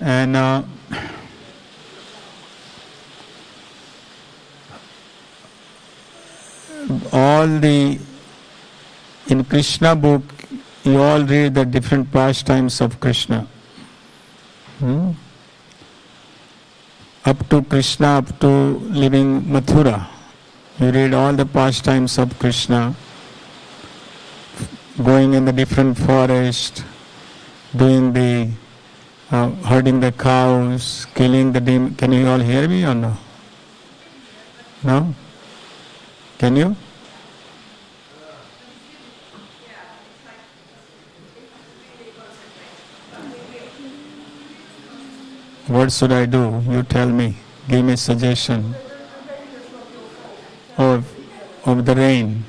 And all the in Krishna book, you all read the different pastimes of Krishna. Hmm? Up to Krishna, up to living Mathura. You read all the pastimes of Krishna, going in the different forest, doing the herding the cows, killing the demon. Can you all hear me or no? No? Can you? What should I do? You tell me. Give me a suggestion. Of the rain.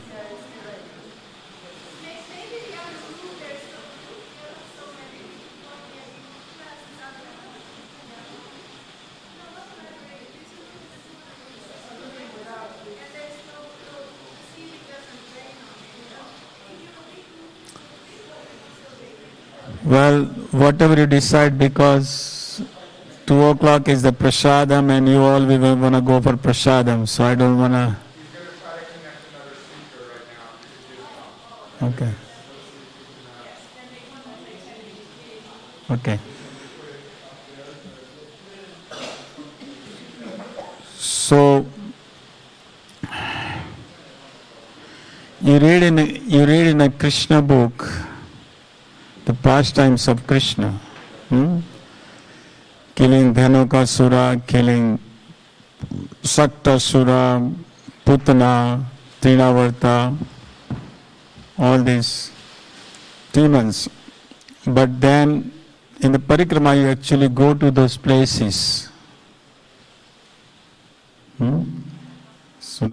Well, whatever you decide, because 2 o'clock is the prasadam and you all will want to go for prasadam, so I don't want to. Okay. Okay. So you read in a Krishna book the pastimes of Krishna. Killing Dhanukasura, killing Saktasura, Putana, Trinavarta, all these demons. But then in the parikrama you actually go to those places. So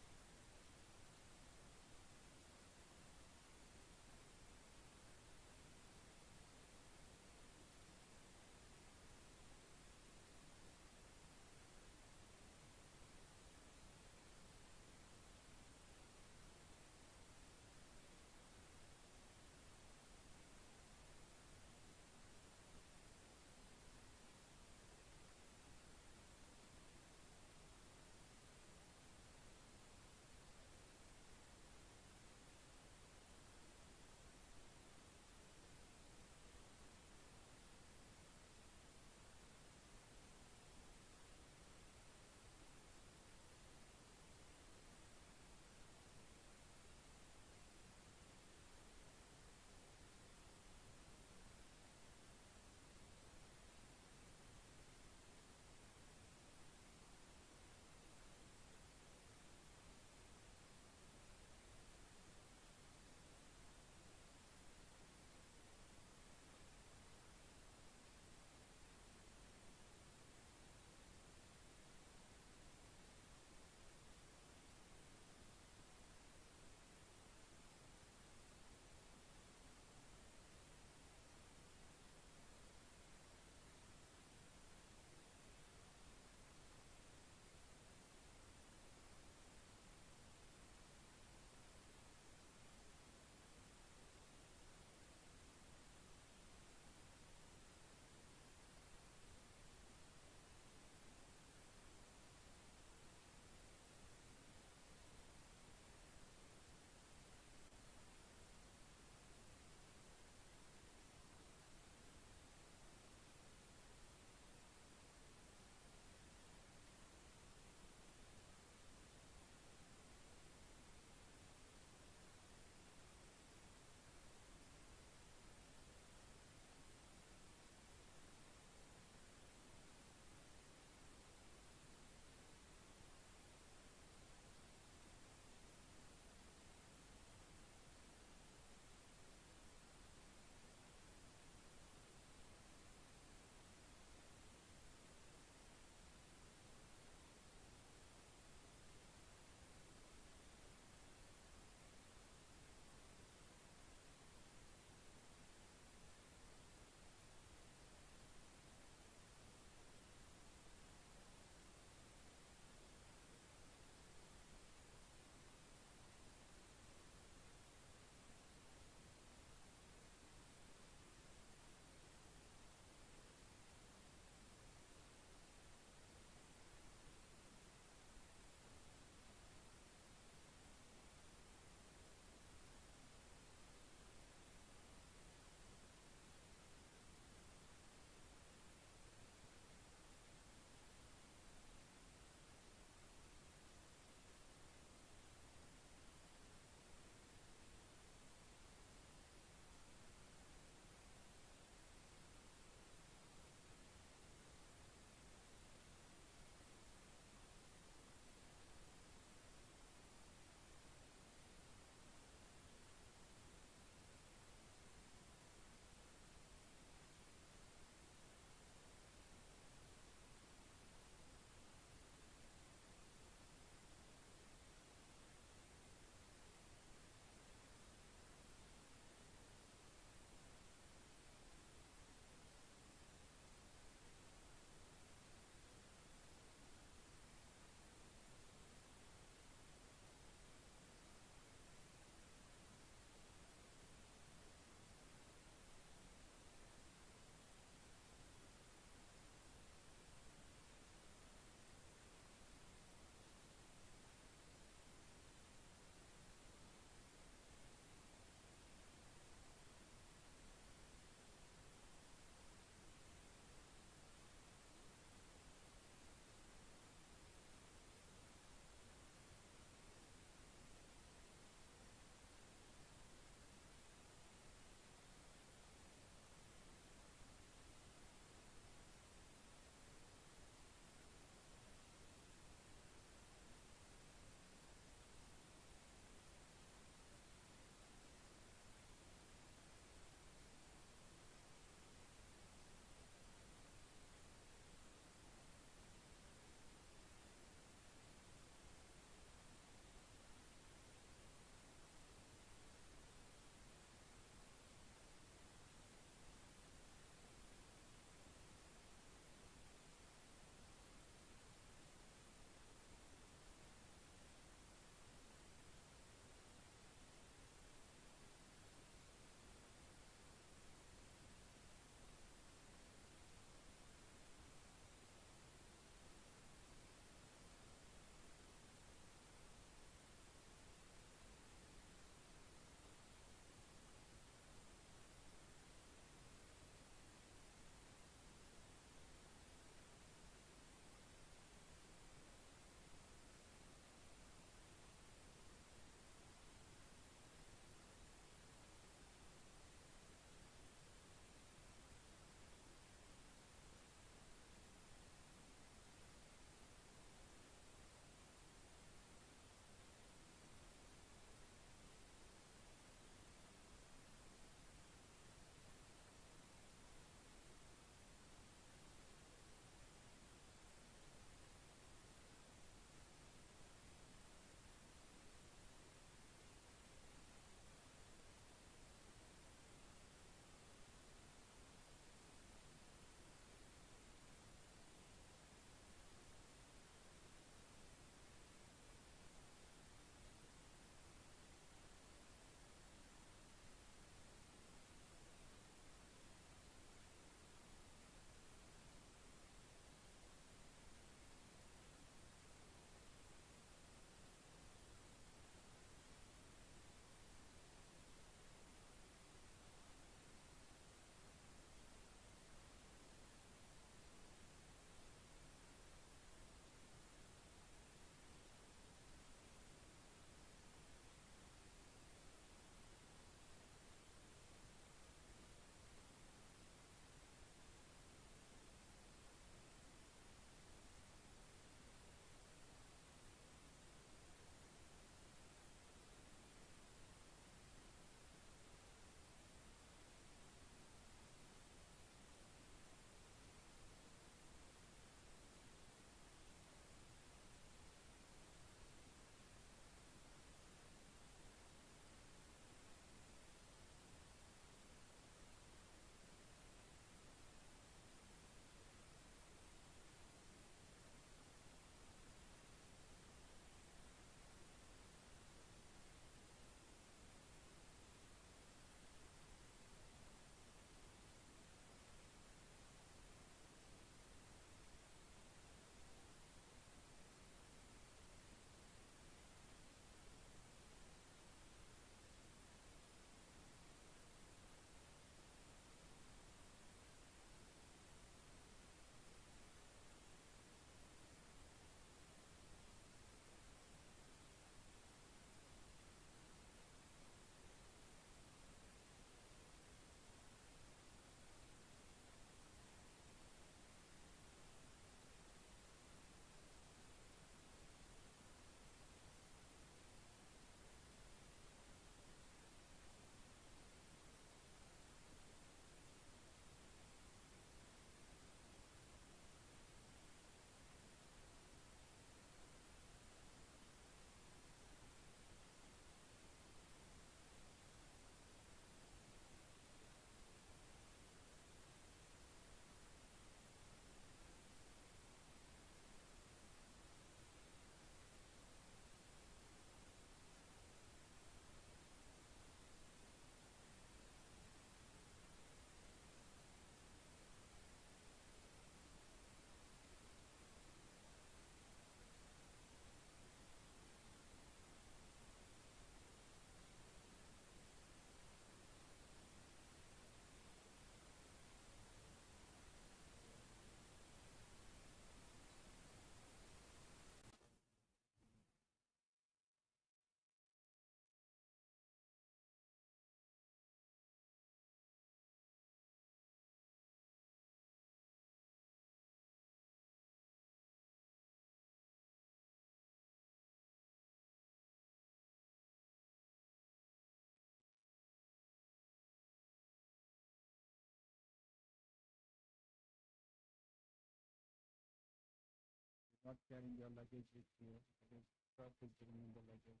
not carrying your luggage with you. This truck is giving you the luggage.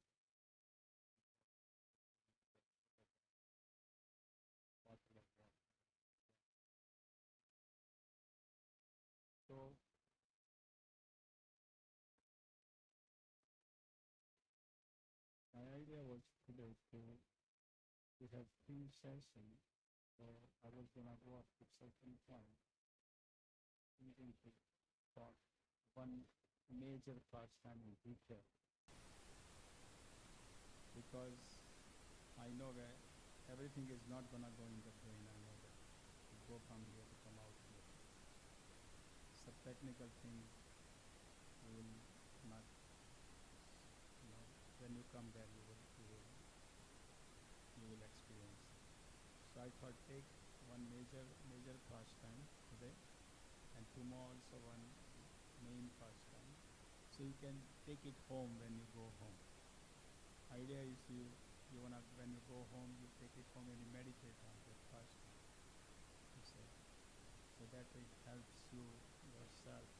Bottle of water. So my idea was today to have 3 sessions. So I was gonna go up to certain point, thinking to talk one major pastime in detail, because I know that everything is not gonna go in the brain. I know that to go from here to come out here. Some technical things will not, when you come there, you will experience. So I thought take one major pastime today, and tomorrow also one main pastime, so you can take it home when you go home. Idea is you wanna, when you go home, you take it home and you meditate on that pastime. You say, so that it helps you yourself.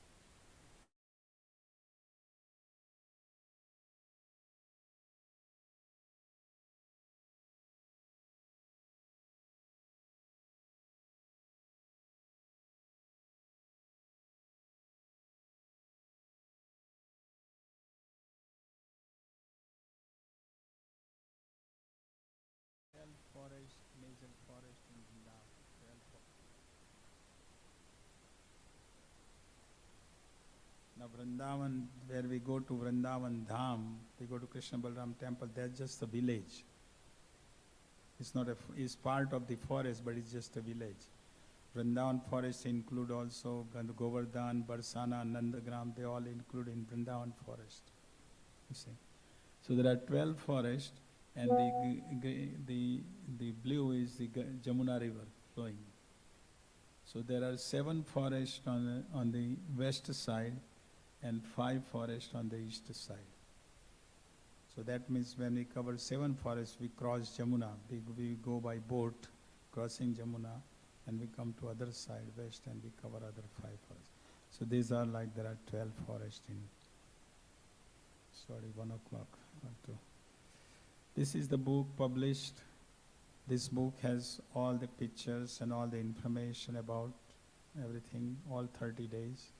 Forest, major forest in Vrindavan. Now Vrindavan, where we go to Vrindavan Dham, we go to Krishna Balram temple, that's just a village. It's not it's part of the forest, but it's just a village. Vrindavan forest include also Govardhan, Barsana, Nandagram, they all include in Vrindavan forest. You see. So there are 12 forests, and the blue is the Jamuna river flowing. So there are 7 forests on the west side and 5 forests on the east side. So that means when we cover 7 forests, we cross Jamuna. We go by boat, crossing Jamuna, and we come to other side, west, and we cover other 5 forests. So these are like, there are 12 forests in, 1 o'clock or 2. This is the book published. This book has all the pictures and all the information about everything, all 30 days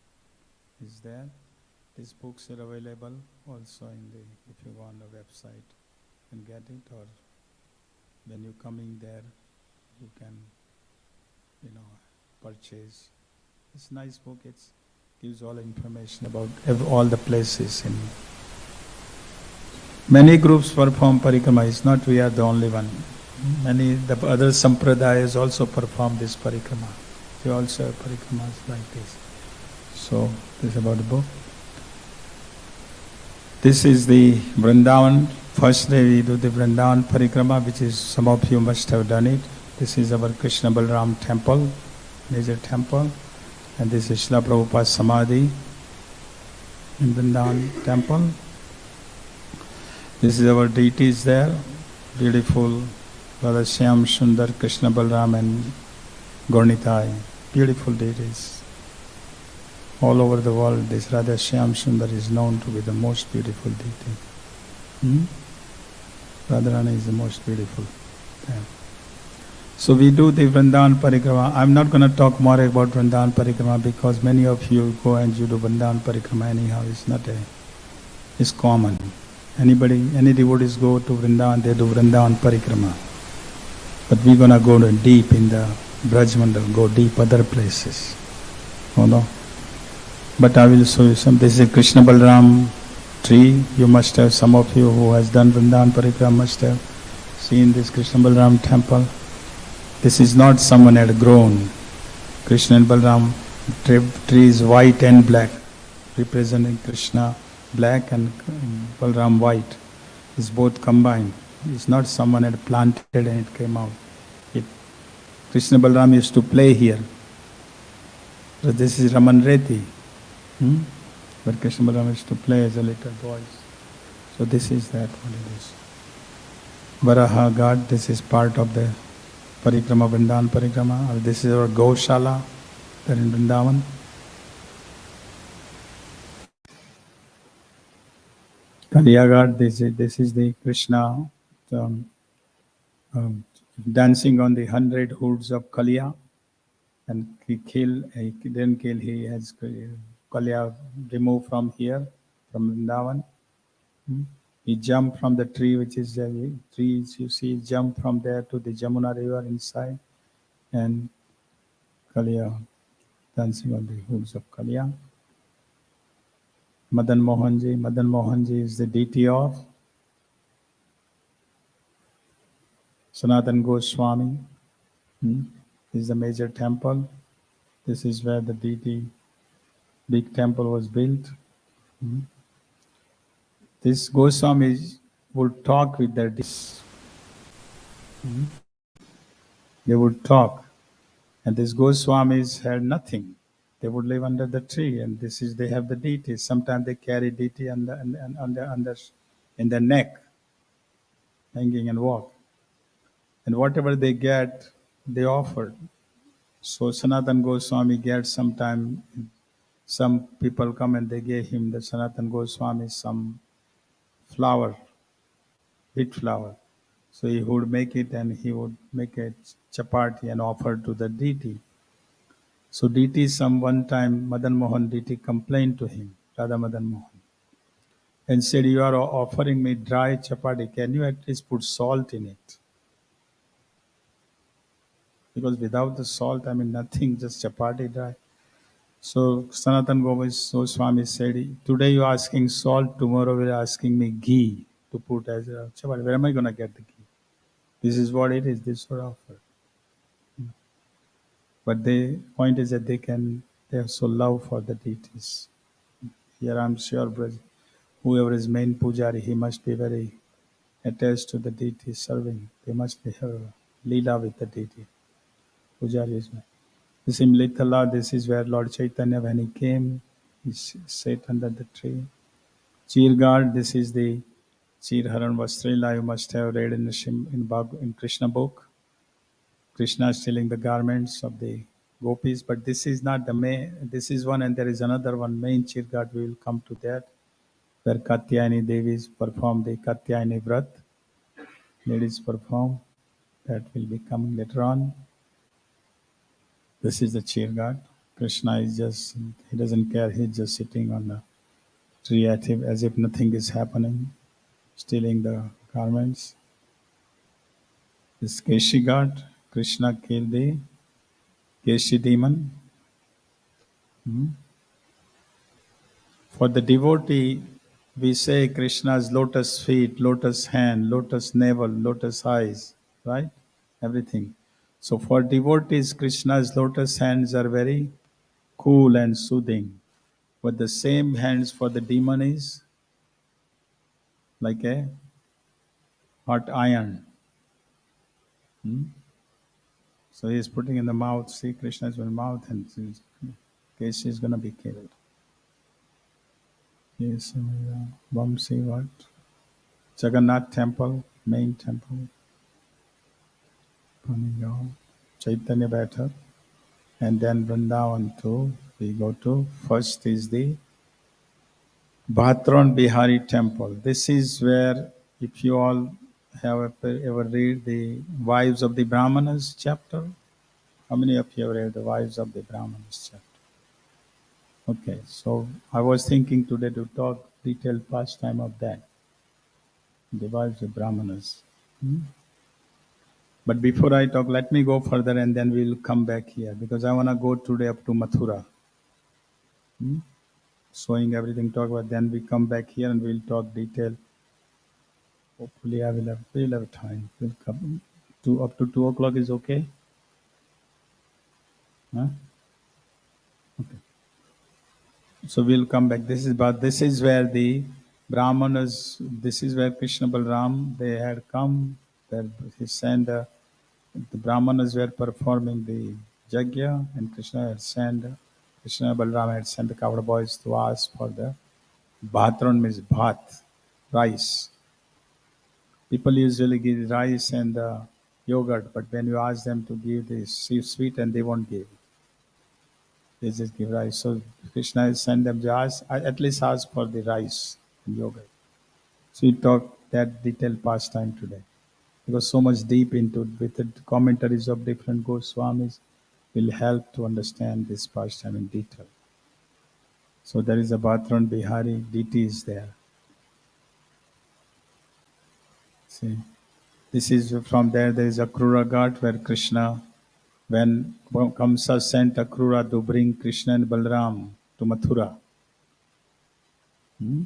is there. These books are available also in the, if you go on the website, you can get it, or when you're coming there, you can, purchase. It's a nice book. It gives all information about all the places. Many groups perform parikrama. It's not we are the only one. The other sampradayas also perform this parikrama. They also have parikramas like this. So, this is about the book. This is the Vrindavan. First day we do the Vrindavan parikrama, which is, some of you must have done it. This is our Krishna Balram temple, major temple. And this is Srila Prabhupada's Samadhi in Vrindavan temple. This is our deities there, beautiful Radha Shyam Sundar, Krishna Balram and Gaurnitai, beautiful deities. All over the world, this Radha Shyam Sundar is known to be the most beautiful deity. Radharani is the most beautiful. Yeah. So we do the Vrindavan Parikrama. I'm not going to talk more about Vrindavan Parikrama because many of you go and you do Vrindavan Parikrama anyhow. It's common. Any devotees go to Vrindavan, they do Vrindavan Parikrama. But we're going to go deep in the Braj Mandal, go deep other places. Oh no. But I will show you some. This is a Krishna Balram tree. You must have, some of you who has done Vrindavan Parikrama must have seen this Krishna Balram temple. This is not someone had grown. Krishna and Balram tree is white and black, representing Krishna black and Balram white. It's both combined. It's not someone had planted and it came out. Krishna Balram used to play here. So this is Raman Reti. But Krishna Balram used to play as a little boy. So this is that, what it is. Varaha God, this is part of the Parikrama, Vrindavan Parikrama. This is our Gaushala there in Vrindavan. Kaliyagat, this is the Krishna um, um, dancing on the 100 hoods of Kaliya, and he didn't kill, he has Kaliya removed from here, from Vrindavan. Hmm. He jumped from the tree, which is the trees you see, jump from there to the Jamuna river inside, and Kaliya dancing on the hoods of Kaliya. Madan Mohanji is the deity of Sanatan Goswami. Hmm. Is the major temple. This is where the deity big temple was built. Hmm. This Goswamis would talk with their deities. Hmm. They would talk, and these Goswamis had nothing. They would live under the tree, and this is they have the deities. Sometimes they carry deity on in their neck, hanging and walk. And whatever they get, they offered. So Sanatan Goswami gets sometime. Some people come and they gave him the Sanatan Goswami some flour, wheat flour. So he would make it and he would make a chapati and offer to the deity. So deity, some one time Madan Mohan deity complained to him, Radha Madan Mohan, and said, "You are offering me dry chapati. Can you at least put salt in it? Because without the salt, I mean nothing, just chapati dry." So Sanatan Goswami said, "Today you are asking salt, tomorrow you are asking me ghee to put as a chapati. Where am I going to get the ghee? This is what it is. This sort of offer." But the point is that they have so love for the deities. Here I'm sure whoever is main pujari, he must be very attached to the deity serving. They must be have leela with the deity. Pujari is this in Litala, this is where Lord Chaitanya, when he came, he sat under the tree. Chirgard, this is the Chirharan Vastrila you must have read in the in Krishna book. Krishna is stealing the garments of the gopis, but this is not the main. This is one, and there is another one. Main Chirgard, we will come to that, where Katyayani Devis perform the Katyayani Vrat. Ladies perform. That will be coming later on. This is the Chirgard. Krishna is just, he doesn't care. He's just sitting on the tree as if nothing is happening, stealing the garments. This Keshi God, Krishna killed the Keshi demon. Hmm. For the devotee, we say Krishna's lotus feet, lotus hand, lotus navel, lotus eyes, right? Everything. So for devotees, Krishna's lotus hands are very cool and soothing. But the same hands for the demon is like a hot iron. Hmm? So he is putting in the mouth, see Krishna is in the mouth, and Keshi is going to be killed. Yes, Vamsi what? Jagannath temple, main temple. Panigaon, Chaitanya Bhatta, and then Vrindavan too. We go to first is the Bhatron Bihari temple. This is where, if you all have ever read the Wives of the Brahmanas chapter, how many of you have read the Wives of the Brahmanas chapter? Okay, so I was thinking today to talk detailed pastime of that, the Wives of Brahmanas. Hmm? But before I talk, let me go further and then we'll come back here because I want to go today up to Mathura. Hmm? Showing everything, talk about, then we come back here and we'll talk detail. Hopefully we'll have time. We'll come to up to 2 o'clock is okay? Huh? Okay. So we'll come back. This is where the Brahmanas, this is where Krishna Balram, they had come, where he sent, the Brahmanas were performing the Jagya, and Krishna Balram had sent the coward boys to ask for the Bhatron, means bhat, rice. People usually give rice and yogurt, but when you ask them to give the sweet, and they won't give. They just give rice. So Krishna sent them to ask, at least ask for the rice and yogurt. So we talk that detailed pastime today. Because so much deep into it with the commentaries of different Goswamis will help to understand this pastime in detail. So there is a Bhatran Bihari deity is there. See, this is from there. There is Akrura Ghat where Krishna, when Kamsa sent Akrura to bring Krishna and Balram to Mathura. Hmm?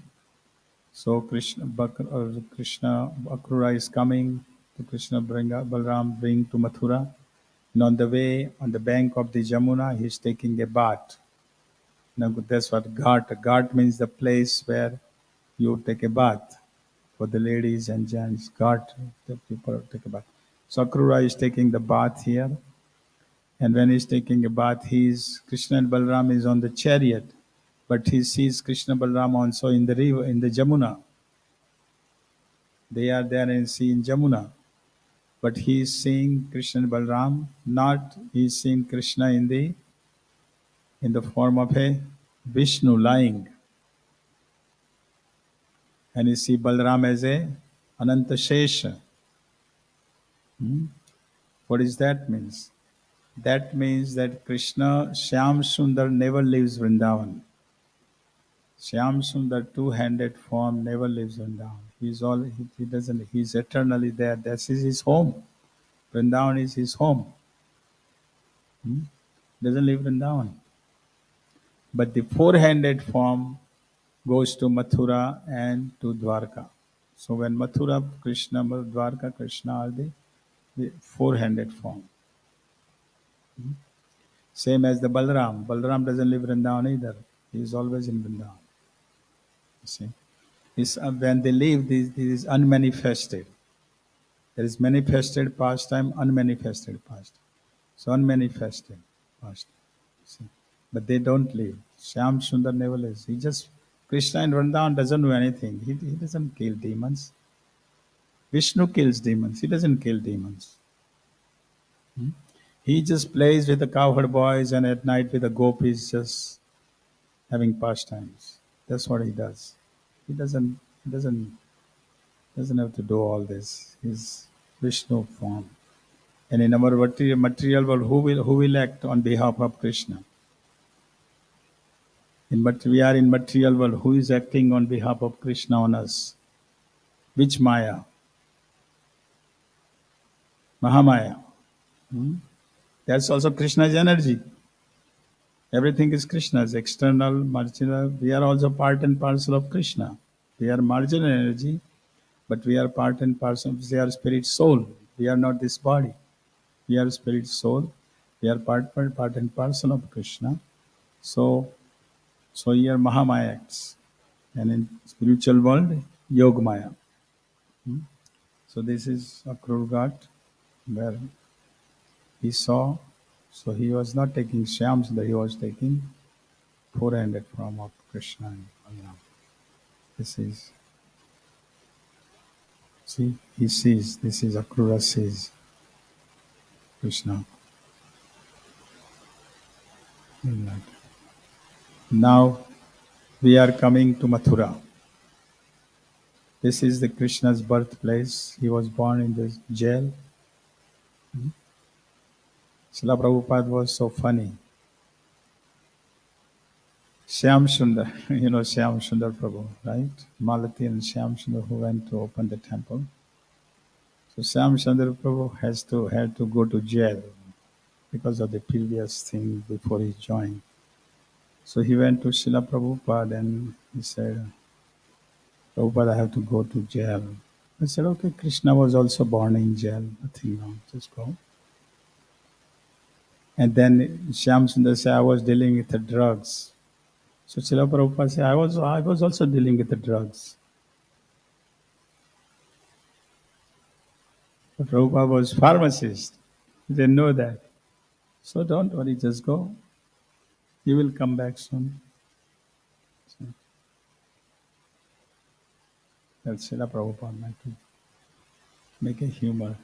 So Krishna Akrura is coming to Krishna Balram bring to Mathura. And on the way, on the bank of the Jamuna, he is taking a bath. Now that's what ghat. Ghat means the place where you take a bath. For the ladies and gents, ghat, the people take a bath. So Akrura is taking the bath here. And when he's taking a bath, Krishna and Balram is on the chariot. But he sees Krishna Balram also in the river, in the Jamuna. They are there and see in Jamuna. But he is seeing Krishna and Balram, not he is seeing Krishna in the form of a Vishnu lying. And you see Balram as a Ananta Shesha. What does that means? That means that Krishna, Shyam Sundar never leaves Vrindavan. Shyam Sundar, two-handed form, never leaves Vrindavan. He doesn't, he's eternally there. This is his home. Vrindavan is his home. Doesn't leave Vrindavan. But the four-handed form goes to Mathura and to Dwarka. So when Mathura, Krishna, Dwarka, Krishna are the four-handed form. Same as the Balram. Balram doesn't live in Vrindavan either. He is always in Vrindavan. You see, when they live, this is unmanifested. There is manifested pastime, unmanifested pastime. So unmanifested pastime. See, but they don't live. Shyam Sundar never lives. He just Krishna in Vrindavan doesn't do anything. He doesn't kill demons. Vishnu kills demons. He doesn't kill demons. He just plays with the cowherd boys and at night with the gopis, just having pastimes. That's what he does. He doesn't have to do all this. He's Vishnu form. And in our material world, who will act on behalf of Krishna? We are in material world. Who is acting on behalf of Krishna on us? Which Maya? Mahamaya. That's also Krishna's energy. Everything is Krishna's external, marginal. We are also part and parcel of Krishna. We are marginal energy, but we are part and parcel. We are spirit soul. We are not this body. We are spirit soul. We are part and parcel of Krishna. So here Mahamaya acts. And in spiritual world, Yogamaya. So this is Akrur Ghat where he saw. So he was not taking Shyam Sundar, he was taking four-handed form of Krishna and Balaram. This is, see, he sees, this is Akrura sees Krishna. Now we are coming to Mathura. This is the Krishna's birthplace. He was born in this jail. Srila Prabhupada was so funny. Shyam Sundar, you know Shyam Sundar Prabhu, right? Malati and Shyam Sundar who went to open the temple. So Shyam Sundar Prabhu had to go to jail because of the previous thing before he joined. So he went to Srila Prabhupada and he said, Prabhupada, I have to go to jail. I said, okay, Krishna was also born in jail, nothing wrong, just go. And then Shyam Sundar said, I was dealing with the drugs. So Srila Prabhupada said, I was also dealing with the drugs. But Prabhupada was pharmacist. He didn't know that. So don't worry, just go. You will come back soon. So that's Srila Prabhupada meant to make a humor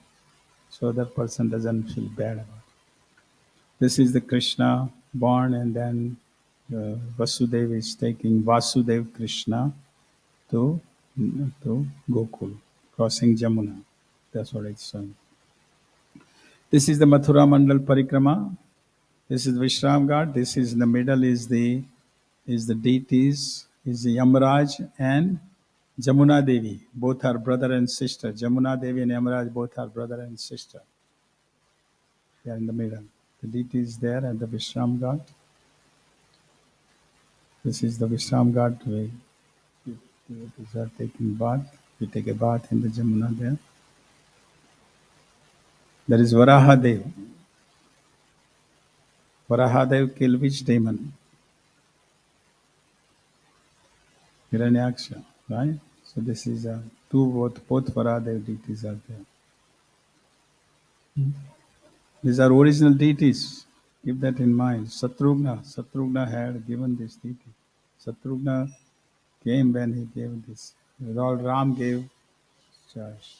so that person doesn't feel bad about it. This is the Krishna born and then Vasudev is taking Vasudev Krishna to to Gokul, crossing Jamuna. That's what it's saying. This is the Mathura Mandal Parikrama. This is Vishram Ghat. This is in the middle is the deities, is the Yamaraj and Jamuna Devi. Both are brother and sister. Jamuna Devi and Yamaraj both are brother and sister. They are in the middle. The deity is there at the Vishram Ghat. This is the Vishram Ghat way. Devotees are taking bath. We take a bath in the Jamuna there. There is Varahadev. Varahadev killed which demon? Hiranyaksha, right? So this is both Varahadev deities are there. These are original deities. Keep that in mind. Satrugna had given this deity. Satrugna came when he gave this. Lord Ram gave charge.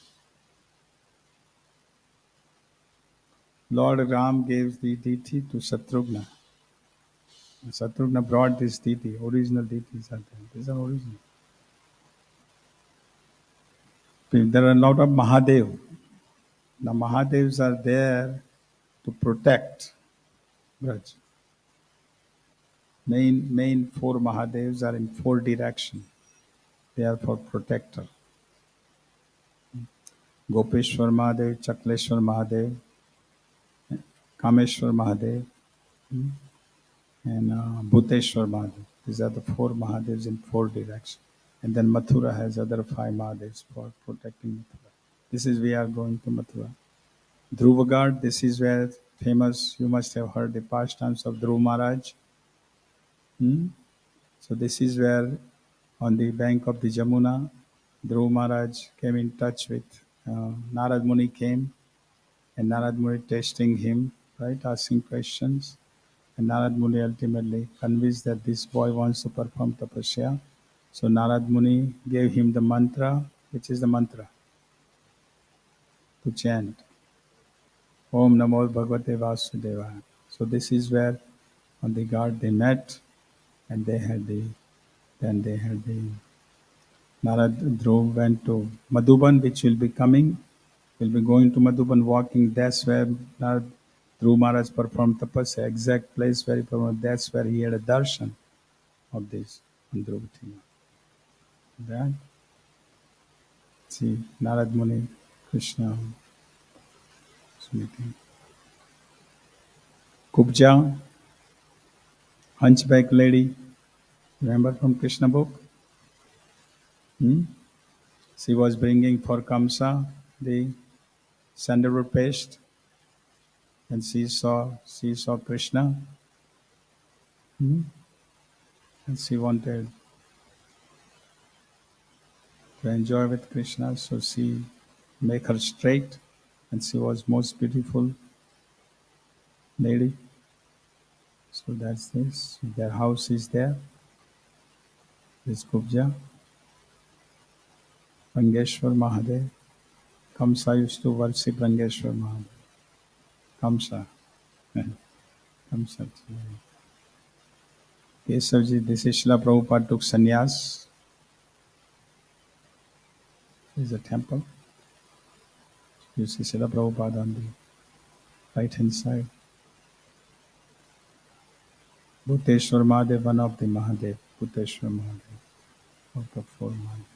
Lord Ram gave the deity to Satrugna. Satrugna brought this deity. Original deities are there. These are original. There are a lot of Mahadev. The Mahadevs are there to protect Braj. Main four Mahadevs are in four directions. They are for protector. Gopeshwar Mahadev, Chakleshwar Mahadev, Kameshwar Mahadev, and Bhuteshwar Mahadev. These are the four Mahadevs in four directions. And then Mathura has other five Mahadevs for protecting Mathura. This is we are going to Mathura. Dhruvagad, this is where famous, you must have heard the pastimes of Dhruv Maharaj. So this is where on the bank of the Jamuna, Dhruv Maharaj came in touch with Narad Muni came and Narad Muni testing him, right, asking questions. And Narad Muni ultimately convinced that this boy wants to perform tapasya. So Narad Muni gave him the mantra, which is the mantra to chant. Om Namo Bhagavate Vasudevaya. So this is where on the guard they met and they had the Narad Dhruv went to Madhuban, which will be coming. Will be going to Madhuban walking. That's where Narad Dhruv Maharaj performed tapasya. Exact place where he performed. That's where he had a darshan of this Dhruvatina. That see Narad Muni, Krishna, Smriti. Kubja, hunchback lady. Remember from Krishna book? She was bringing for Kamsa the sandalwood paste, and she saw Krishna, and she wanted to enjoy with Krishna, so she make her straight, and she was most beautiful lady. So that's this. Their house is there. This Kubja, Rangeshwar Mahadev. Kamsa used to worship Rangeshwar Mahadev. Kamsa. Kamsa. Kesavji, this is Srila Prabhupada took sannyas. This is a temple. You see Srila Prabhupada on the right hand side. Bhuteshwar Mahadev, one of the Mahadev. Bhuteshwar Mahadev, of the four Mahadev.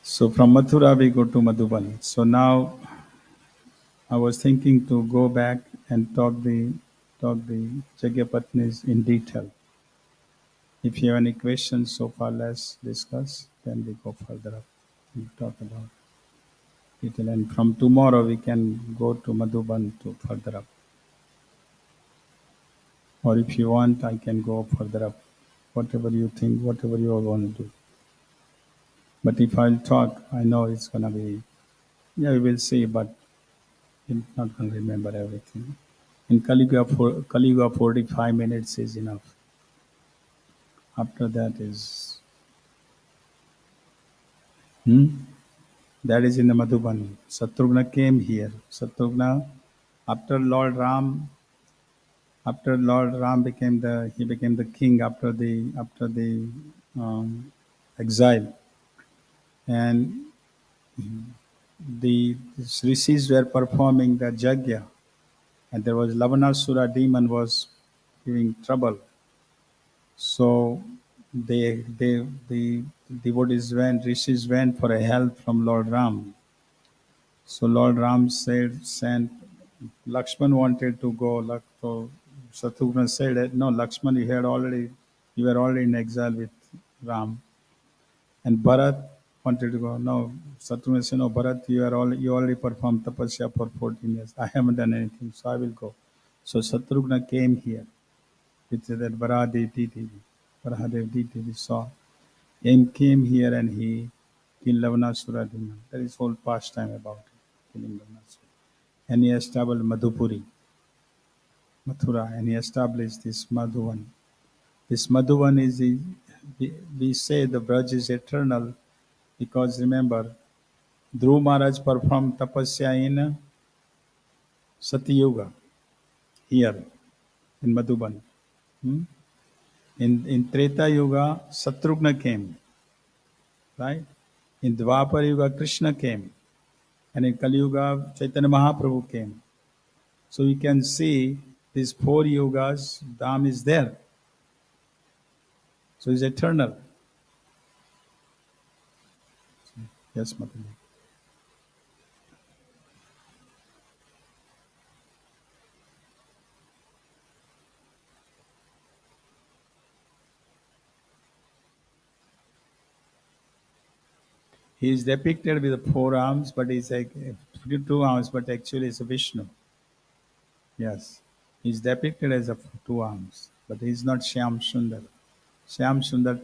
So from Mathura we go to Madhuban. So now I was thinking to go back and talk the Jagyapatnis in detail. If you have any questions so far, let's discuss. Then we go further up. We talk about detail. And from tomorrow we can go to Madhuban to further up. Or if you want, I can go further up. Whatever you think, whatever you want to do. But if I'll talk, I know it's gonna be, yeah, we will see, but I'm not gonna remember everything. In Kali Yuga 45 minutes is enough. After that is, that is in the Madhuban. Satrugna came here. Satrugna, after Lord Ram became the king after the exile. And the rishis were performing the yajna, and there was Lavanasura demon was giving trouble. So the devotees went, rishis went for a help from Lord Ram. So Lord Ram said, sent Lakshman wanted to go. So Shatrugna said, no, Lakshman, you were already in exile with Ram. And Bharat wanted to go. No, Shatrugna said, no, Bharat, you already performed tapasya for 14 years. I haven't done anything, so I will go. So Shatrugna came here with that Varahadev Diti. Varahadev Diti, we saw. Him came here and he killed Lavanasura demon. There is whole pastime about it, killing Lavanasura. And he established Madhupuri, Mathura, and he established this Madhuvan. This Madhuvan we say the Braj is eternal because remember, Dhruv Maharaj performed tapasya in Satyuga, here in Madhuban. Hmm? In Treta Yuga, Satrugna came, right? In Dwapar Yuga, Krishna came. And in Kali Yuga, Chaitanya Mahaprabhu came. So you can see these 4 yugas, Dham is there. So it's eternal. Yes, Mataji. He is depicted with 4 arms, but he's like 2 arms, but actually it's a Vishnu. Yes. He's depicted as a 2 arms, but he's not Shyam Sundar. Shyam Sundar,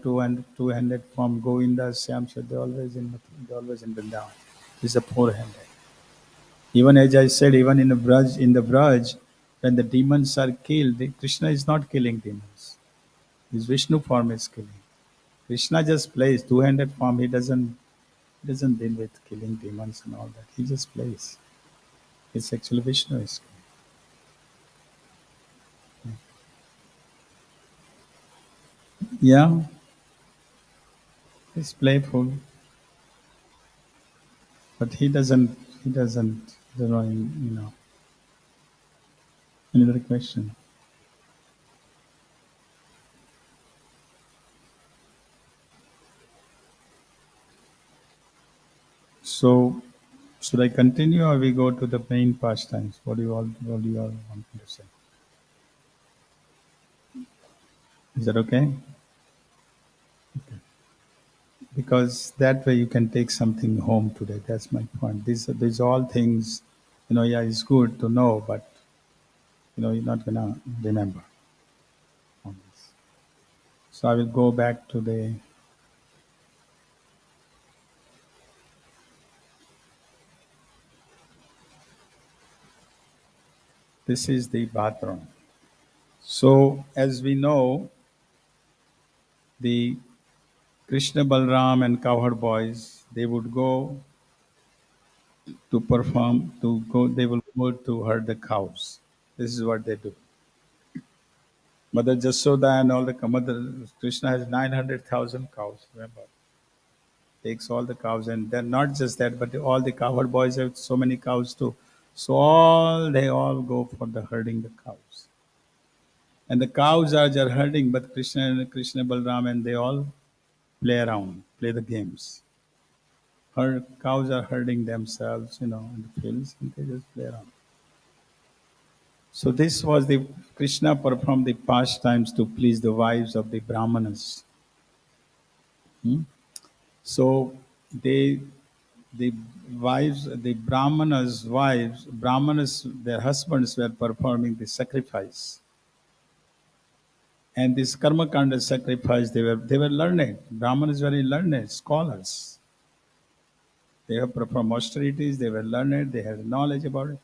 two-handed form, Govinda, Shyam Sundar, they're always in Vrindavan. He's a 4-handed. Even as I said, even in the Braj, when the demons are killed, Krishna is not killing demons. His Vishnu form is killing. Krishna just plays 2-handed form. He doesn't deal with killing demons and all that. He just plays. It's actually Vishnu is killing. Yeah, he's playful, but he doesn't. Any other question? So, should I continue or we go to the main pastimes? What do you all want me to say? Is that okay? Because that way you can take something home today. That's my point. These all things, yeah, it's good to know, but you're not gonna remember all this. So I will go back to the. This is the bathroom. So as we know, the Krishna Balram and cowherd boys, they would go to perform to go. They will go to herd the cows. This is what they do. Mother Jasoda and all the Mother Krishna has 900,000 cows. Remember, takes all the cows, and then not just that, but all the cowherd boys have so many cows too. So they all go for the herding the cows, and the cows are just herding, but Krishna Balram and they all play around, play the games. Her cows are herding themselves, in the fields, and they just play around. So this was the Krishna performed the pastimes to please the wives of the Brahmanas. Hmm? So they Brahmanas, their husbands were performing the sacrifice. And this karma kanda sacrifice, they were learned. Brahmanas were very learned, scholars. They have performed austerities, they were learned, they had knowledge about it.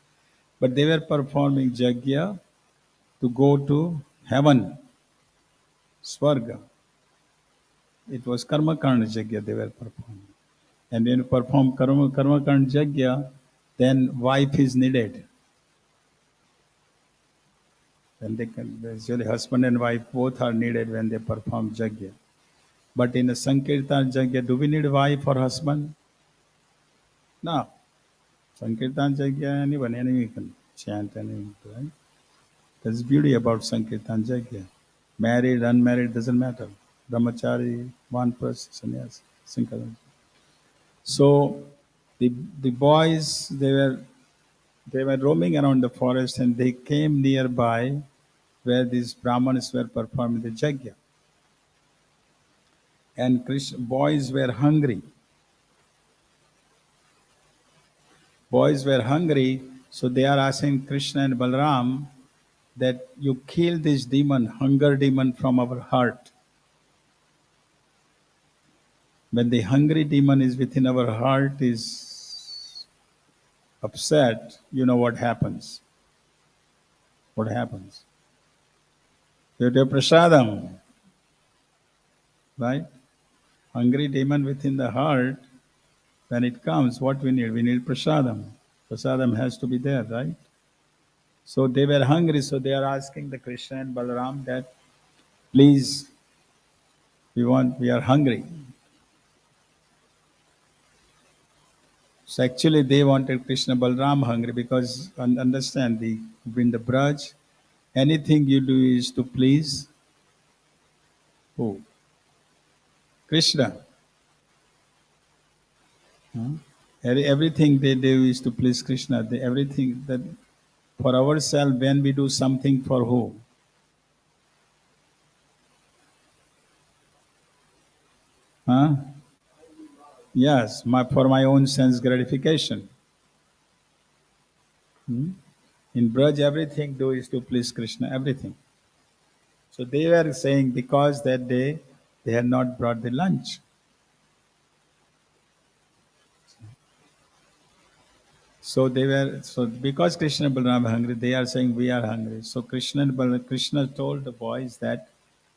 But they were performing yajna to go to heaven, Swarga. It was karma kanda yajna they were performing. And when you perform karma kanda yajna, then wife is needed. When they can, usually husband and wife both are needed when they perform yajna. But in a Sankirtan Yajna, do we need a wife or husband? No. Sankirtan Yajna, anyone can chant anything, right? That's the beauty about Sankirtan Yajna. Married, unmarried, doesn't matter. Brahmachari, one person, yes. Sankirtan. So the boys they were roaming around the forest and they came nearby where these Brahmanas were performing the Yajna. And boys were hungry. Boys were hungry, so they are asking Krishna and Balaram that you kill this demon, hunger demon from our heart. When the hungry demon is within our heart is upset, you know what happens. What happens? You have to have prasadam, right? Hungry demon within the heart, when it comes, what we need? We need prasadam. Prasadam has to be there, right? So they were hungry, so they are asking the Krishna and Balaram that, please, we are hungry. So actually they wanted Krishna Balaram hungry because understand in the Braj, anything you do is to please who? Krishna. Huh? Everything they do is to please Krishna. Everything that for ourselves, when we do something for who? Huh? Yes, for my own sense gratification. Hmm? In Braj, everything do is to please Krishna, everything. So they were saying because that day they had not brought the lunch. So because Krishna and Balaram are hungry, they are saying we are hungry. So Krishna told the boys that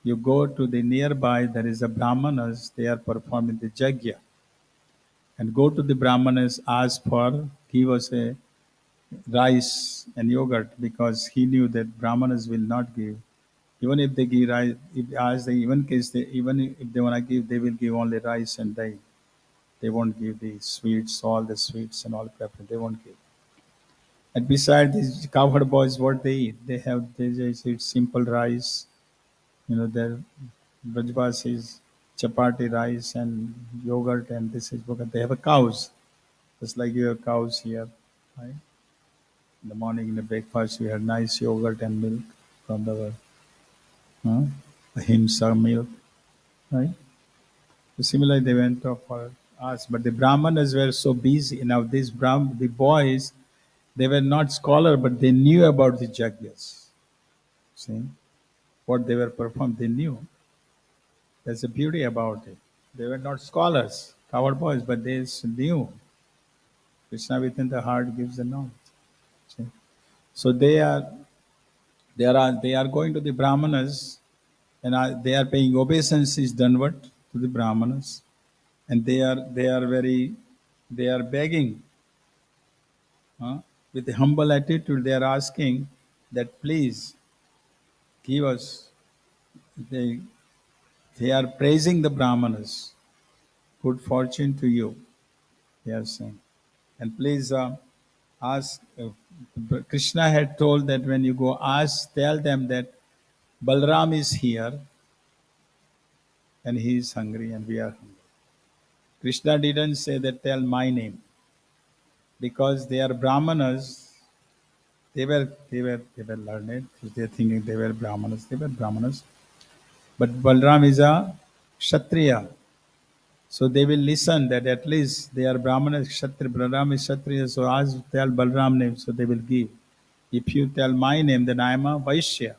you go to the nearby, there is a Brahmanas, they are performing the Jagya. And go to the Brahmanas, ask for, give us a rice and yogurt because he knew that Brahmanas will not give. Even if they give rice, even if they want to give, they will give only rice and dahi. They won't give the sweets, all the sweets and all prepared. They won't give. And beside these cowherd boys, what they eat? They just eat simple rice. Their Brajbas is chapati rice and yogurt, and this is because they have a cows, just like you have cows here, right? In the morning, in the breakfast, we have nice yogurt and milk from the ahimsa milk, right? So similarly, they went off for us, but the Brahmanas were so busy. Now, the boys, they were not scholar, but they knew about the Jagyas. See? What they were performed, they knew. There's a beauty about it. They were not scholars, coward boys, but they knew. Krishna within the heart gives the knowledge. See? So they are going to the Brahmanas and they are paying obeisances downward to the Brahmanas, and they are begging with a humble attitude. They are asking that please give us. They they are praising the Brahmanas. Good fortune to you, they are saying. And please ask. Krishna had told that when you go ask, tell them that Balram is here and he is hungry and we are hungry. Krishna didn't say that tell my name because they are Brahmanas. They were learned. They're thinking they were Brahmanas. They were Brahmanas. But Balram is a Kshatriya. So they will listen that at least they are Brahmanas, Kshatriya. Balram is Kshatriya. So ask tell Balram name, so they will give. If you tell my name, then I am a Vaishya.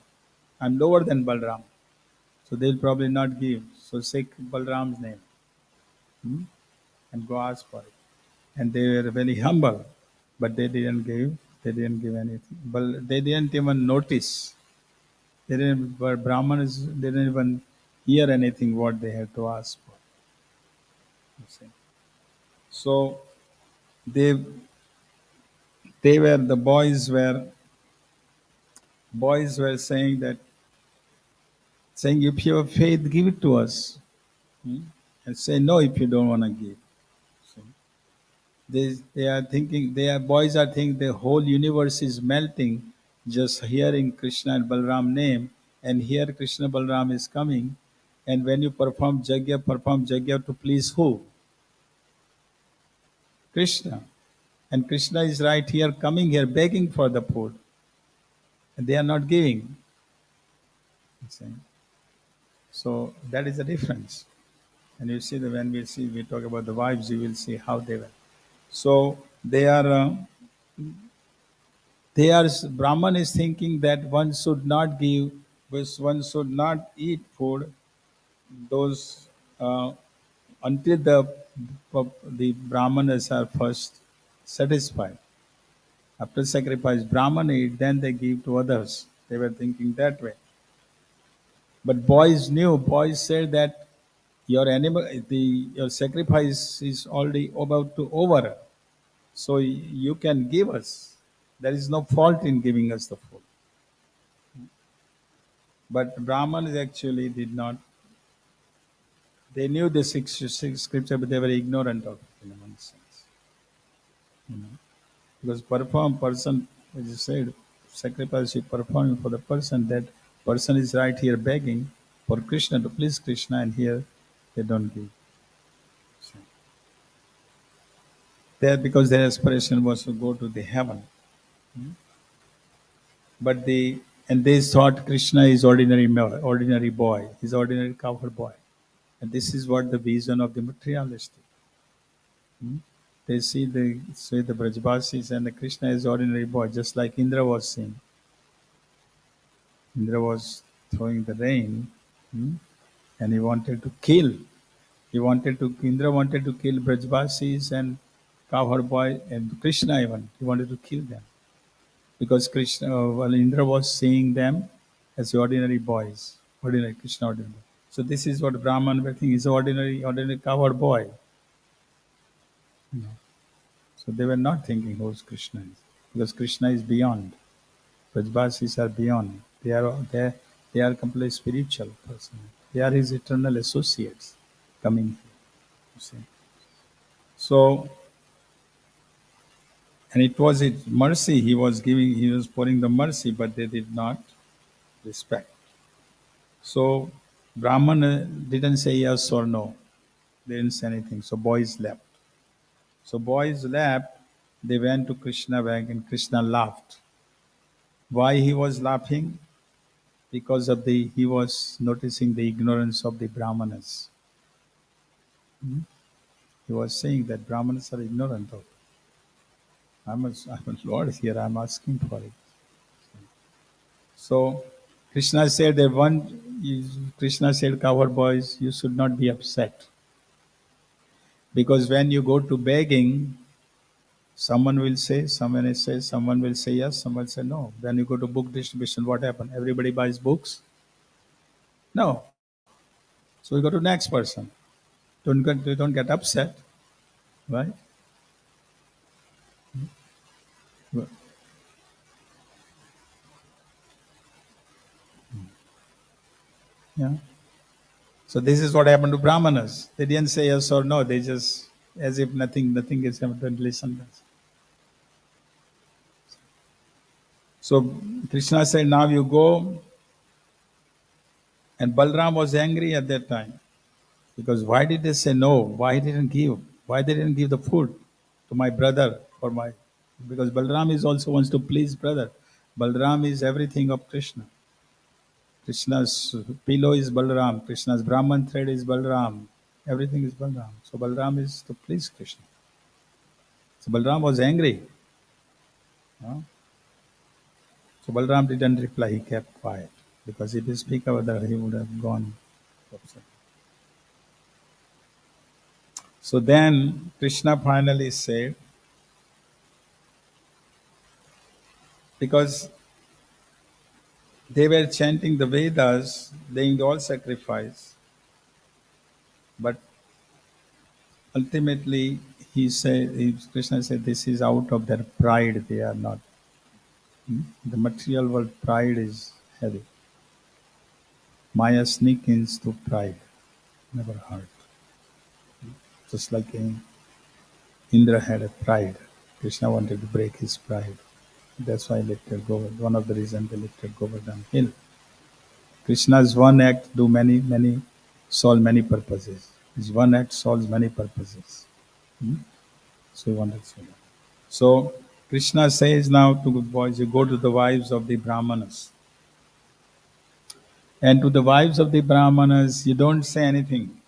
I'm lower than Balram. So they'll probably not give. So say Balram's name. And go ask for it. And they were very humble, but they didn't give. They didn't give anything. But they didn't even notice. They didn't. But Brahmanas didn't even hear anything what they had to ask for. You see. So they the boys were saying if you have faith, give it to us. Hmm? And say no if you don't want to give. So they are thinking, they are boys are thinking the whole universe is melting just hearing Krishna and Balram name, and here Krishna Balram is coming, and when you perform jagya to please who? Krishna. And Krishna is right here, coming here, begging for the food, and they are not giving. You see? So that is the difference. And you see that when we talk about the wives, you will see how they were. So they are Brahman is thinking that one should not give, one should not eat food those until the Brahmanas are first satisfied. After sacrifice, Brahman eat, then they give to others. They were thinking that way. But boys said that your sacrifice is already about to over. So you can give us. There is no fault in giving us the food. But Brahmans actually did not. They knew the six scripture, but they were ignorant of it in one sense. You know. Because perform person, as you said, sacrifice you performing for the person. That person is right here begging for Krishna to please Krishna, and here they don't give. So, there because their aspiration was to go to the heaven. But they thought Krishna is ordinary boy. He's ordinary cover boy. And this is what the vision of the materialistic. Hmm? They say the Brajbasis and the Krishna is ordinary boy, just like Indra was saying. Indra was throwing the rain, hmm, and he wanted to kill. Indra wanted to kill Brajbasis and cowherd boy and Krishna even. He wanted to kill them. Because Indra was seeing them as ordinary boys, ordinary Krishna ordinary. So this is what Brahman were thinking is ordinary cowherd boy. So they were not thinking who's Krishna is, because Krishna is beyond. Brajbasis are beyond. They are completely spiritual person. They are his eternal associates coming here. You see. So, and it was it mercy he was giving. He was pouring the mercy, but they did not respect. So Brahman didn't say yes or no. They didn't say anything. So boys left. So boys left. They went to Krishna bank, and Krishna laughed. Why he was laughing? Because of the he was noticing the ignorance of the Brahmanas. Hmm? He was saying that Brahmanas are ignorant of. I'm a Lord here. I'm asking for it. So Krishna said that Krishna said, "Cowherd boys, you should not be upset, because when you go to begging, someone will say yes, someone will say no. When you go to book distribution, what happens? Everybody buys books? No. So you go to next person. Don't get upset, right? Yeah. So this is what happened to Brahmanas. They didn't say yes or no. They just as if nothing is happened. Listen. So Krishna said, "Now you go." And Balram was angry at that time, because why did they say no? Why didn't give? Why they didn't give the food to my brother or my? Because Balram is also wants to please brother. Balram is everything of Krishna. Krishna's pillow is Balram. Krishna's Brahman thread is Balram. Everything is Balram. So Balram is to please Krishna. So Balram was angry. Huh? So Balram didn't reply. He kept quiet, because if he speak about that, he would have gone upset. So then Krishna finally said, because they were chanting the Vedas, doing all sacrifice, but ultimately Krishna said, this is out of their pride. They are not. The material world pride is heavy. Maya sneaks into pride, never hurt. Just like Indra had a pride. Krishna wanted to break his pride. That's why he lifted Govardhan. One of the reasons they lifted Govardhan hill. Krishna's one act do many solve many purposes. His one act solves many purposes. Hmm? So he wanted to say that. So Krishna says now to good boys, you go to the wives of the Brahmanas. And to the wives of the Brahmanas, you don't say anything.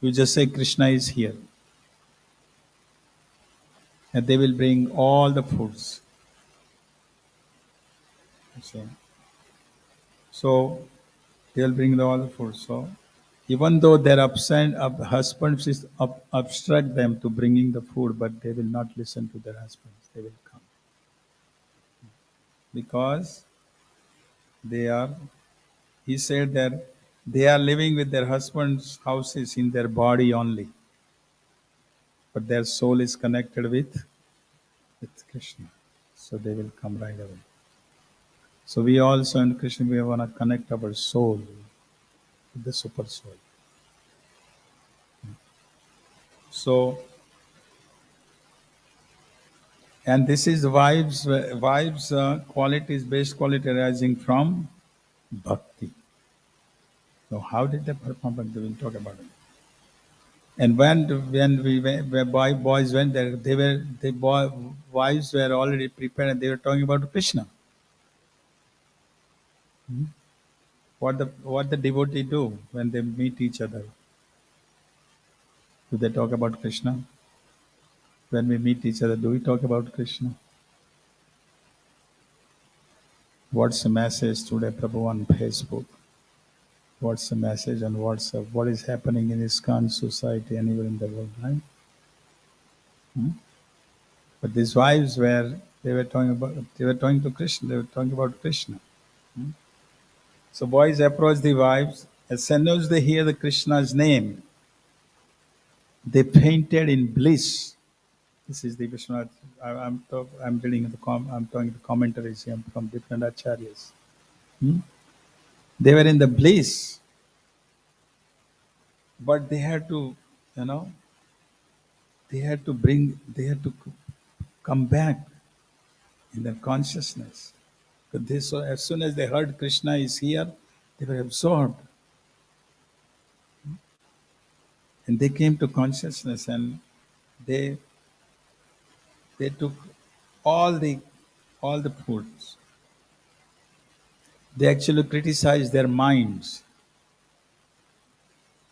You just say Krishna is here. And they will bring all the foods. So they'll bring all the food. So even though their husbands obstruct them to bringing the food, but they will not listen to their husbands. They will come because they are. He said that they are living with their husbands' houses in their body only, but their soul is connected with Krishna. So they will come right away. So we also in Krishna we want to connect our soul with the super soul. So and this is vibes qualities, base quality arising from bhakti. So how did they perform bhakti? We'll talk about it. And when we went, where boys went there, wives were already prepared and they were talking about Krishna. Hmm? What the devotee do when they meet each other? Do they talk about Krishna? When we meet each other, do we talk about Krishna? What's the message today, Prabhu, on Facebook? What's the message on WhatsApp? What is happening in Iskcon society anywhere in the world, right? Hmm? But these wives were they were talking to Krishna, they were talking about Krishna. Hmm? So boys approach the wives. As soon as they hear the Krishna's name, they fainted in bliss. This is the Vishwanath. I'm reading I'm talking the commentaries here from different acharyas. Hmm? They were in the bliss, but they had to, you know, they had to come back in their consciousness. But so as soon as they heard Krishna is here, they were absorbed. And they came to consciousness and they they took all the all the foods. They actually criticized their minds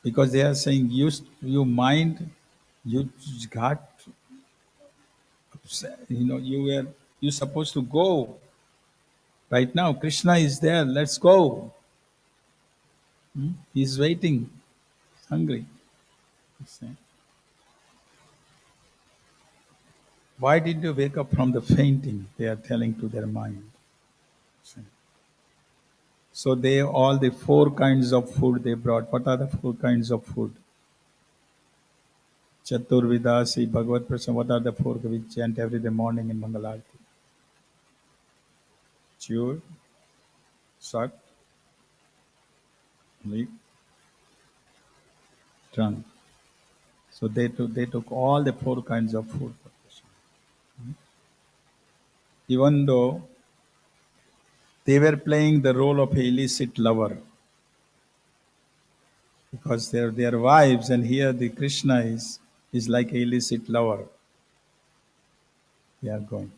because they are saying you mind you got you're supposed to go right now. Krishna is there. Let's go. He's waiting. He's hungry. Why did you wake up from the fainting? They are telling to their mind. So they all the four kinds of food they brought. What are the four kinds of food? Chaturvidasi, Bhagavad Prasad. What are the four we chant every day morning in Mangalarti? Chur, Sat, Lik, Trunk. So they took all the four kinds of food. Even though they were playing the role of a illicit lover, because they're their wives, and here the Krishna is like a illicit lover. They are going.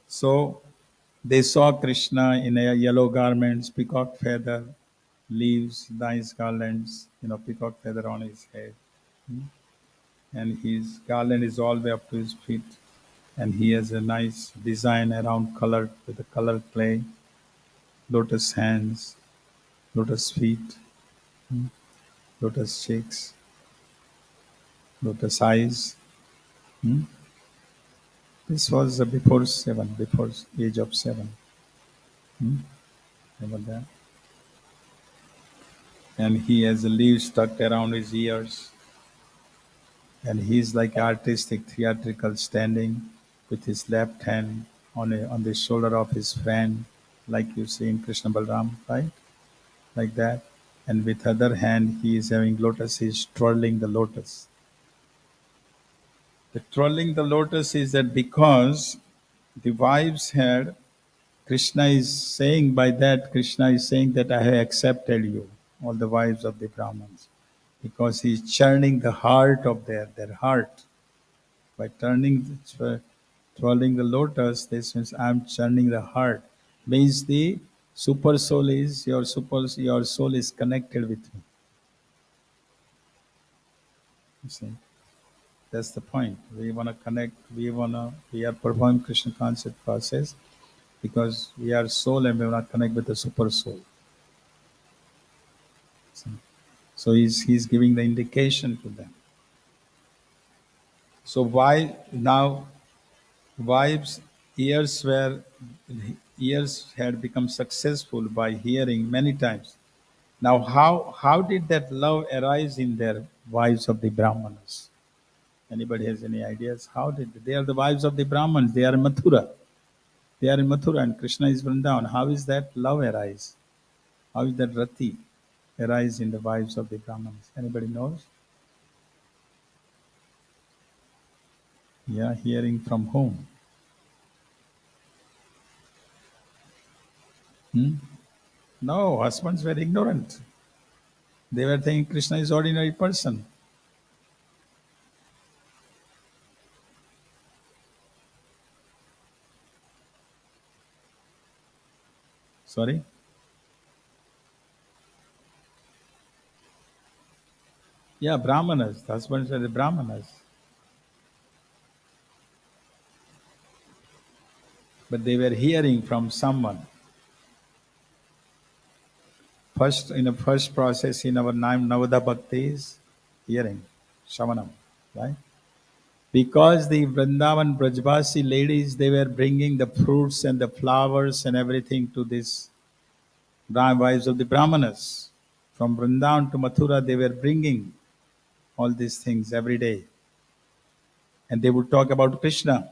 So they saw Krishna in a yellow garments, peacock feather, leaves, nice garlands, peacock feather on his head. And his garland is all the way up to his feet. And he has a nice design around colored with the colored clay, lotus hands, lotus feet, lotus cheeks, lotus eyes. Hmm? This was before age of 7. Hmm? Remember that? And he has the leaves tucked around his ears. And he's like artistic, theatrical, standing with his left hand on the shoulder of his friend, like you see in Krishna Balram, right? Like that. and with other hand he is having lotus, he is twirling the lotus. The twirling the lotus is that because the wives had, Krishna is saying by that, Krishna is saying that I have accepted you, all the wives of the Brahmins, because he is churning the heart of their heart. By twirling the lotus, this means I am churning the heart. Means the super soul is your soul is connected with me. You see, that's the point. We want to connect. We are performing Krishna conscious process because we are soul and we want to connect with the super soul. So he's giving the indication to them. So why now wives' ears had become successful by hearing many times. Now how did that love arise in their wives of the Brahmanas? Anybody has any ideas? How did they are the wives of the Brahmins? They are in Mathura. They are in Mathura and Krishna is Vrindavan. How is that love arise? How is that rati arise in the wives of the Brahmins? Anybody knows? Yeah, hearing from whom? Hmm? No, husbands were ignorant. They were thinking Krishna is ordinary person. Sorry? Yeah, Brahmanas. The husbands were the Brahmanas. But they were hearing from someone. First, in the first process in our Navada Bhakti is hearing, Shavanam, right? Because the Vrindavan Brajvasi ladies, they were bringing the fruits and the flowers and everything to these wives of the Brahmanas. From Vrindavan to Mathura, they were bringing all these things every day. And they would talk about Krishna.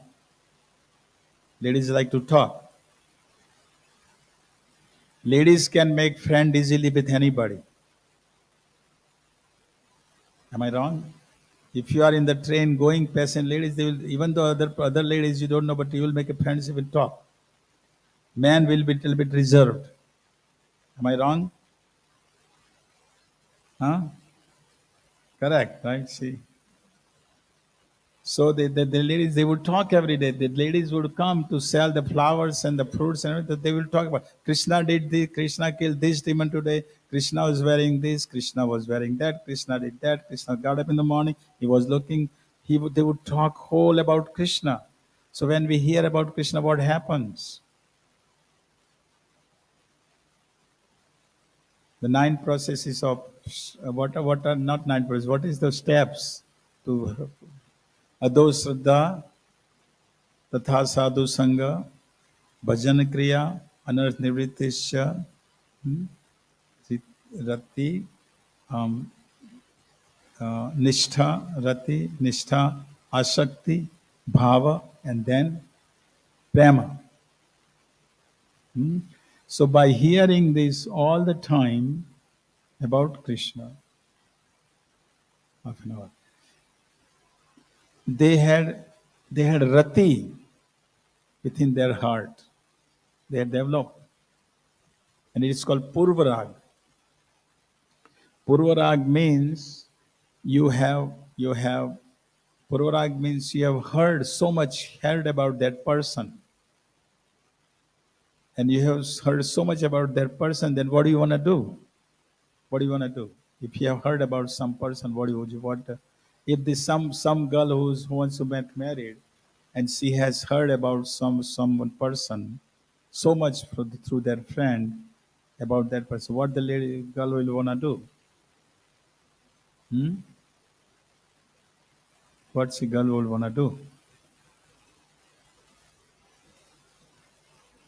Ladies like to talk. Ladies can make friend easily with anybody. Am I wrong? If you are in the train going past ladies, they will, even though other ladies you don't know, but you will make a friendship and talk. Man will be a little bit reserved. Am I wrong? Huh? Correct, right? See. So the ladies, they would talk every day. The ladies would come to sell the flowers and the fruits and everything. They will talk about Krishna did this, Krishna killed this demon today, Krishna was wearing this, Krishna was wearing that, Krishna did that, Krishna got up in the morning, he was looking, they would talk whole about Krishna. So when we hear about Krishna, what happens? The nine processes of what are not nine processes, what is the steps to Adosraddha, Tatha Sadhu Sangha, Bhajan Kriya, Anarth Nivrittisya, Rati, um, Nishtha, Rati, Nishtha, Ashakti, Bhava, and then Prema. So by hearing this all the time about Krishna, half an hour, they had Rati within their heart. They had developed, and it is called Purvarag. Purvarag means you have Purvarag means you have heard about that person, and you have heard so much about that person. Then what do you want to do? What do you want to do? If you have heard about some person, would you want to? If there's some girl who wants to get married, and she has heard about someone person so much through their friend about that person, what the lady girl will want to do? Hmm? What the girl will want to do?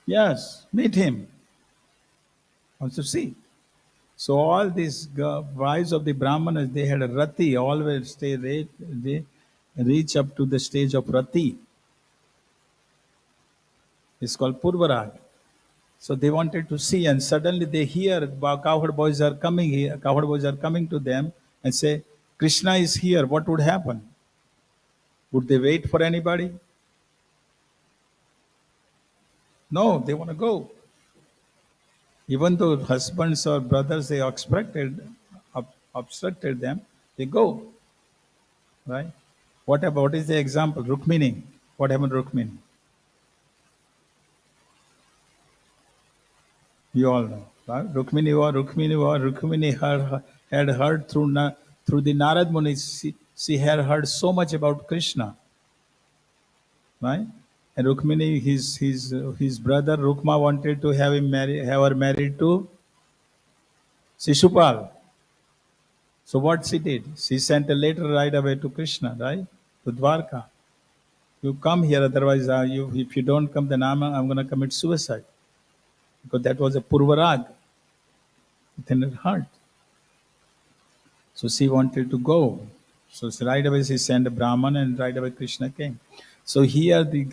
Yes, meet him. Wants to see. So all these wives of the Brahmanas, they had a rati, always they reach up to the stage of rati. It's called Purvarag. So they wanted to see, and suddenly they hear cowherd boys are coming here. Cowherd boys are coming to them and say, "Krishna is here." What would happen? Would they wait for anybody? No, they want to go. Even though husbands or brothers they obstructed them, they go. Right? What is the example? Rukmini. What happened to Rukmini? You all know. Right? Rukmini had heard through the Narad Muni. She had heard so much about Krishna, right? And Rukmini, his brother Rukma wanted to have her married to Shishupal. So what she did? She sent a letter right away to Krishna, right? To Dwarka. You come here, otherwise if you don't come, then I'm going to commit suicide. Because that was a purvarag within her heart. So she wanted to go. So right away she sent a Brahman and right away Krishna came. So here the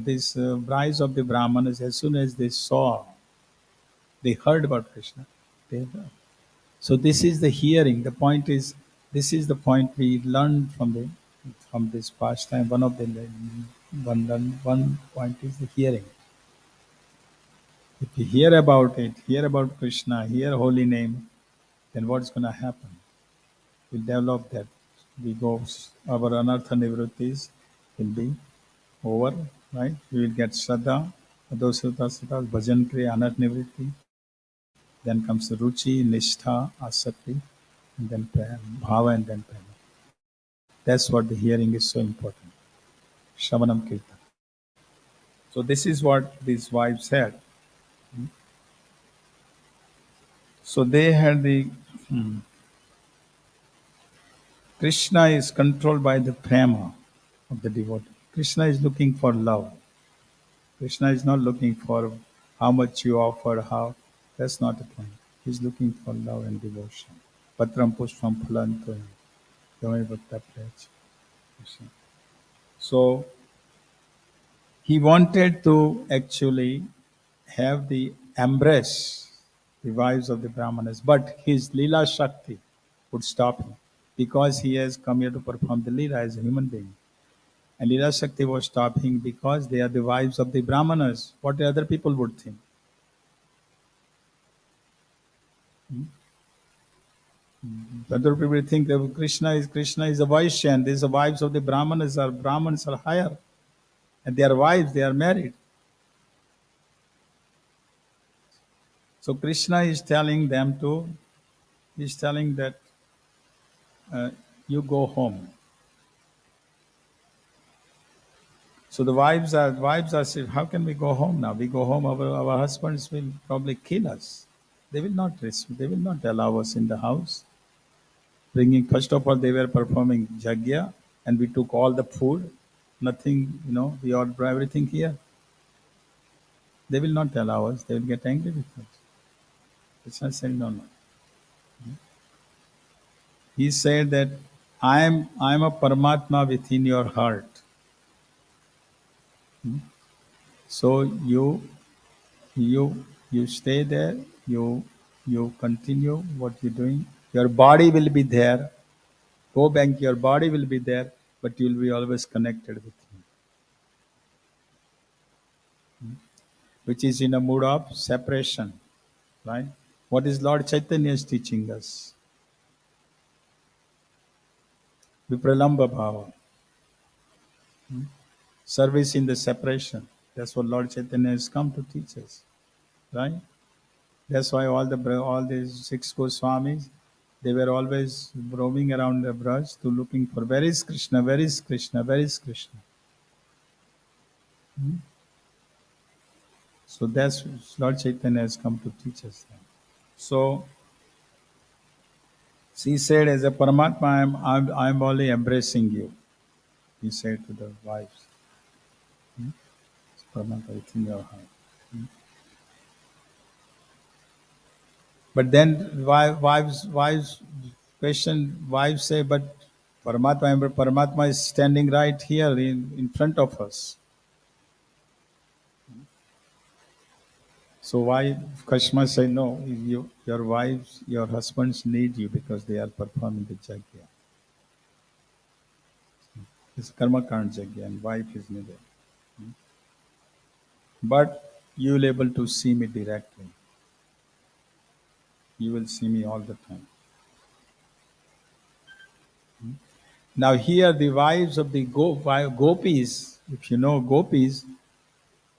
these brides of the Brahmanas, as soon as they heard about Krishna. They, so this is the hearing. The point is, this is the point we learned from this pastime. One point is the hearing. If you hear about it, hear about Krishna, hear holy name, then what's going to happen? We'll develop that. Our anartha nivrittis will be over, right? We will get Shraddha, Adosrita, Bhajan Kriya, Anartha Nivritti. Then comes Ruchi, Nishtha, Asakti, and then Bhava, and then Prema. That's what the hearing is so important. Shravanam Kirtan. So this is what these wives said. So they had Krishna is controlled by the prema of the devotee. Krishna is looking for love. Krishna is not looking for how much you offer, how. That's not the point. He's looking for love and devotion. Patram pushpam phalanto yame bhakta prayach. So he wanted to actually have the embrace the wives of the Brahmanas, but his Leela Shakti would stop him because he has come here to perform the Leela as a human being. And Leela Shakti was stopping because they are the wives of the Brahmanas. What the other people would think. Other people think that Krishna is a Vaishya and these are wives of the Brahmanas are higher. And they are wives, they are married. So Krishna is telling that you go home. So the wives are saying, how can we go home now? We go home, our husbands will probably kill us. They will not allow us in the house. First of all, they were performing jagya, and we took all the food. Nothing, we ordered everything here. They will not allow us. They will get angry with us. Krishna said, no. He said that I am a Paramatma within your heart. So you stay there, you continue what you're doing. Your body will be there. Go back, your body will be there, but you'll be always connected with me. Which is in a mood of separation. Right? What is Lord Chaitanya is teaching us? Vipralamba Bhava. Service in the separation. That's what Lord Chaitanya has come to teach us. Right? That's why all these 6 Goswamis, they were always roaming around the Braj to looking for where is Krishna, where is Krishna, where is Krishna. So that's Lord Chaitanya has come to teach us that. So she said, as a Paramatma, I'm only embracing you. He said to the wives. Paramatma, it's in your heart. But then wives say, but Paramatma is standing right here in front of us. So why Krishna say no? Your wives, your husbands need you because they are performing the yajna. It's karma kand yajna and wife is needed. But you will able to see me directly. You will see me all the time. Now here the wives of the gopis, if you know gopis,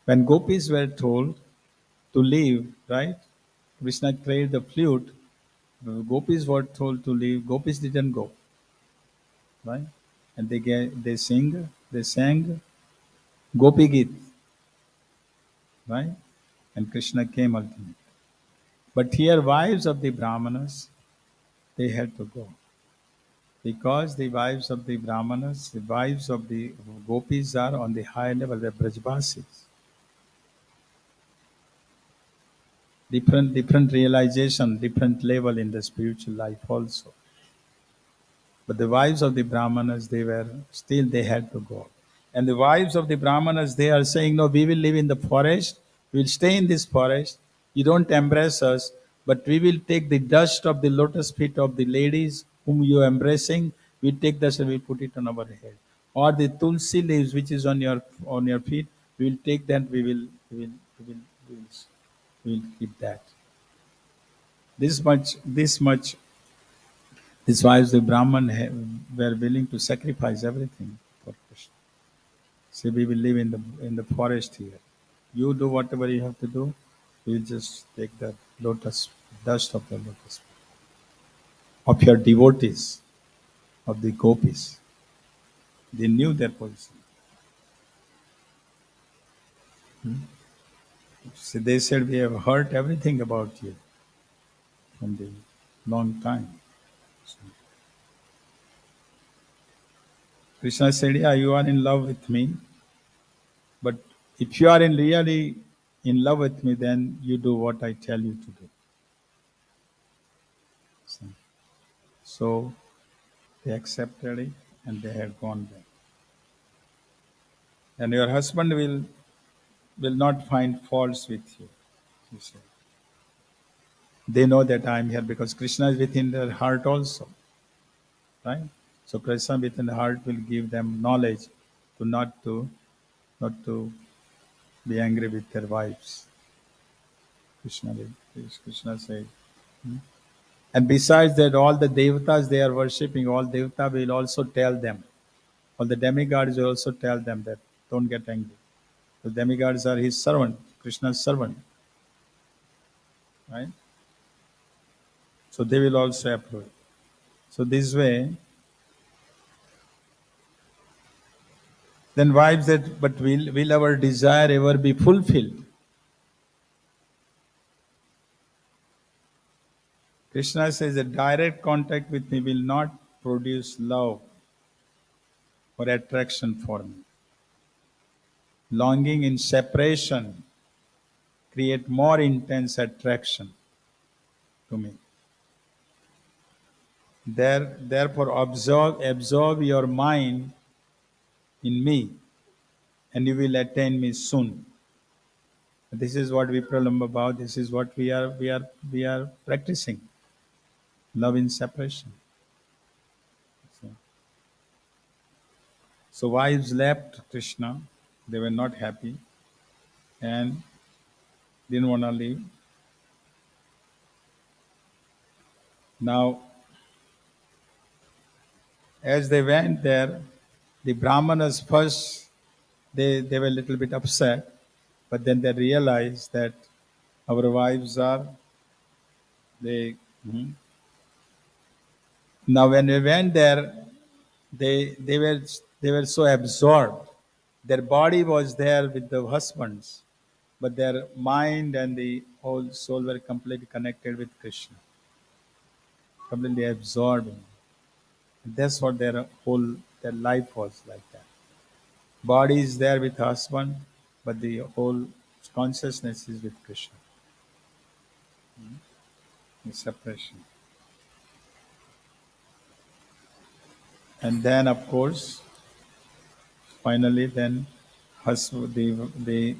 when gopis were told to leave, right? Krishna played the flute. The gopis were told to leave. Gopis didn't go, right? And they sang Gopi Git, right? And Krishna came ultimately. But here, wives of the Brahmanas, they had to go. Because the wives of the Brahmanas, the wives of the gopis are on the higher level, they're Brajbasis. Different realization, different level in the spiritual life also. But the wives of the Brahmanas, they had to go. And the wives of the Brahmanas, they are saying, no, we will live in the forest, we will stay in this forest, you don't embrace us, but we will take the dust of the lotus feet of the ladies whom you are embracing, we take this and we put it on our head. Or the tulsi leaves which is on your feet, we will take that, we will keep that. This wives the Brahman were willing to sacrifice everything for Krishna. Say we will live in the forest here. You do whatever you have to do. We'll just take the lotus dust of the lotus of your devotees, of the gopis. They knew their position. So they said, we have heard everything about you from the long time. So Krishna said, yeah, you are in love with me, but if you are really in love with me, then you do what I tell you to do. So they accepted it and they had gone back. And your husband will not find faults with you, he said. They know that I am here because Krishna is within their heart also. Right? So Krishna within the heart will give them knowledge to not to be angry with their wives. Krishna said. And besides that, all the devatas they are worshipping, all devata will also tell them. All the demigods will also tell them that don't get angry. The demigods are his servant, Krishna's servant. Right? So they will also approve. So this way, then wives that, but will our desire ever be fulfilled? Krishna says that direct contact with me will not produce love or attraction for me. Longing in separation create more intense attraction to me. Therefore, absorb your mind in me, and you will attain me soon. This is what we prolumb about. This is what we are practicing. Love in separation. So wives left Krishna. They were not happy and didn't want to leave. Now, as they went there, the Brahmanas first they were a little bit upset, but then they realized that our wives are they. Mhm. Now, when we went there, they were so absorbed. Their body was there with the husbands, but their mind and the whole soul were completely connected with Krishna, completely absorbed. That's what their life was like that. Body is there with husband, but the whole consciousness is with Krishna. In separation. And then, of course, finally, then the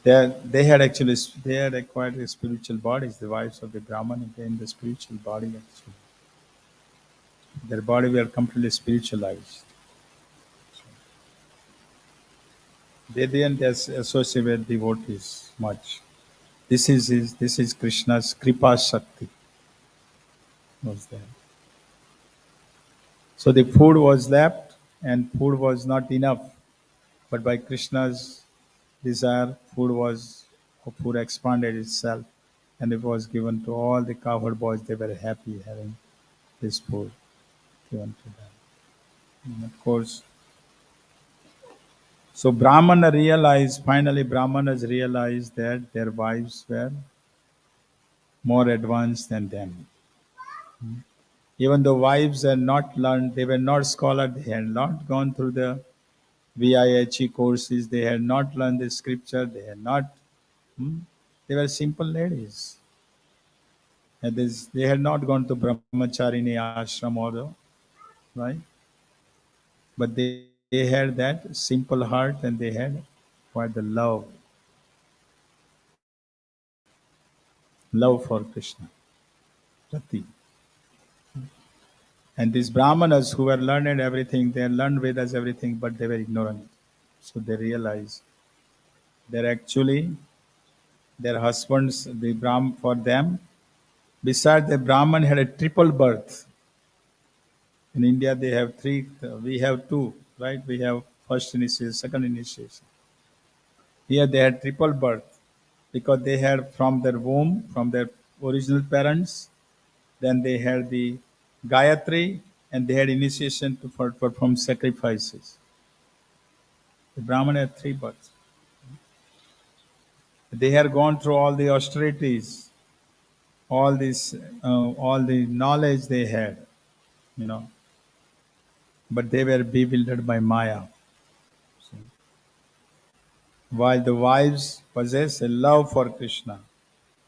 They had actually they had acquired the spiritual bodies. The wives of the Brahman gained the spiritual body. Actually, their body were completely spiritualized. They didn't associate with devotees much. This is Krishna's Kripa Shakti was there. So the food was left, and food was not enough. But by Krishna's desire, food expanded itself, and it was given to all the cowherd boys. They were happy having this food given to them. And of course, so Brahmanas realized that their wives were more advanced than them. Even though wives had not learned, they were not scholars, they had not gone through the VIHE courses, they had not learned the scripture, they had not, hmm, they were simple ladies. And they had not gone to Brahmacharini ashram or, right? But they had that simple heart and they had quite the love for Krishna, Rati. And these Brahmanas who were learned everything, they learned Vedas everything, but they were ignorant. So they realized that actually their husbands, the Brahm for them, besides the Brahman had a triple birth. In India they have three, we have two, right? We have first initiation, second initiation. Here they had triple birth because they had from their womb, from their original parents, then they had the Gayatri and they had initiation to perform sacrifices. The Brahman had three births. They had gone through all the austerities, all the knowledge they had, you know, but they were bewildered by Maya. While the wives possess a love for Krishna,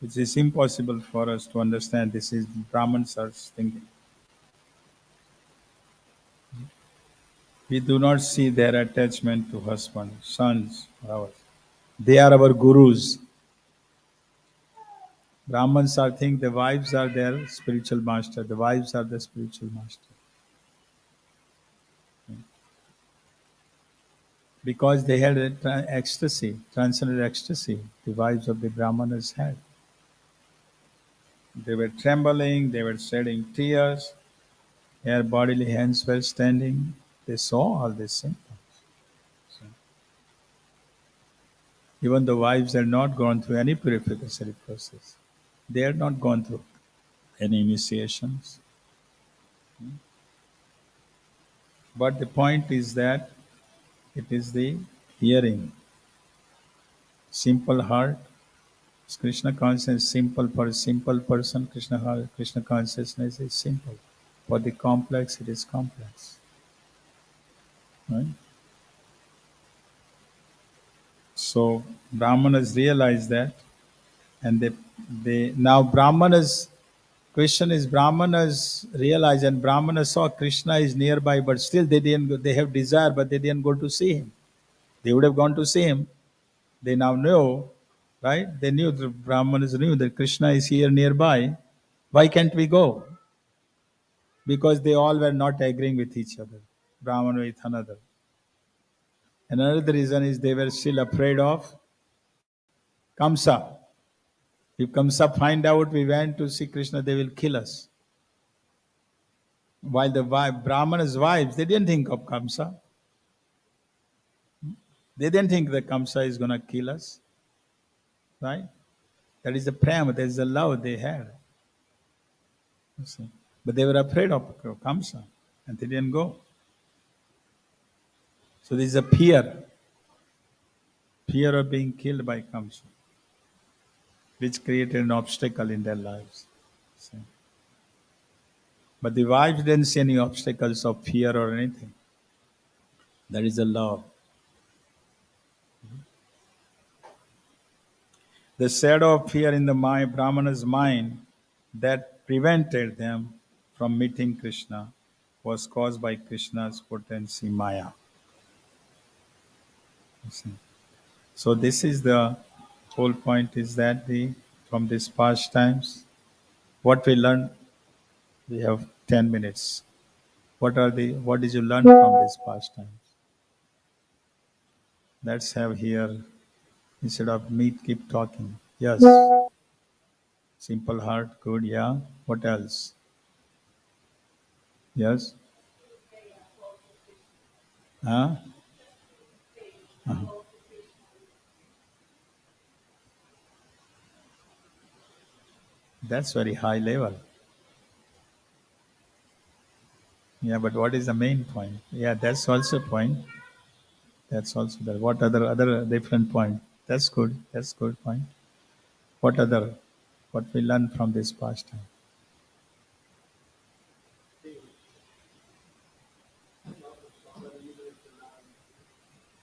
which is impossible for us to understand. This is Brahmins are thinking. We do not see their attachment to husband, sons, or ours. They are our gurus. Brahmins are think the wives are their spiritual master. The wives are the spiritual master. Because they had a ecstasy, transcendent ecstasy, the wives of the Brahmanas had. They were trembling, they were shedding tears, their bodily hands were standing. They saw all these symptoms. So, even the wives had not gone through any purification process. They had not gone through any initiations. But the point is that it is the hearing, simple heart, Krishna consciousness, simple for a simple person. Krishna consciousness is simple. For the complex, it is complex. Right? So Brahmanas realize that, and they now Brahmanas. Question is Brahmanas realize and Brahmanas saw Krishna is nearby, but still they didn't. Go, they have desire, but they didn't go to see him. They would have gone to see him. They now know, right? They knew the Brahmanas knew that Krishna is here nearby. Why can't we go? Because they all were not agreeing with each other, Brahman with another. And another reason is they were still afraid of Kamsa. If Kamsa find out we went to see Krishna, they will kill us. While the Brahmana's wives, they didn't think of Kamsa. They didn't think that Kamsa is going to kill us, right? That is the prema, that is the love they had. You see. But they were afraid of Kamsa, and they didn't go. So there is a fear of being killed by Kamsa, which created an obstacle in their lives. See. But the wives didn't see any obstacles of fear or anything. That is the love. The shadow of fear in the Brahmana's mind that prevented them from meeting Krishna was caused by Krishna's potency Maya. You see. So this is the Whole point is that from these past times, what we learn, we have 10 minutes. What did you learn from these past times? Let's have here, instead of me keep talking. Yes. Simple heart, good, yeah. What else? Yes. Huh? That's very high level. Yeah, but what is the main point? Yeah, that's also a point. That's also there. What other different point? That's good. That's good point. What other? What we learn from this past time?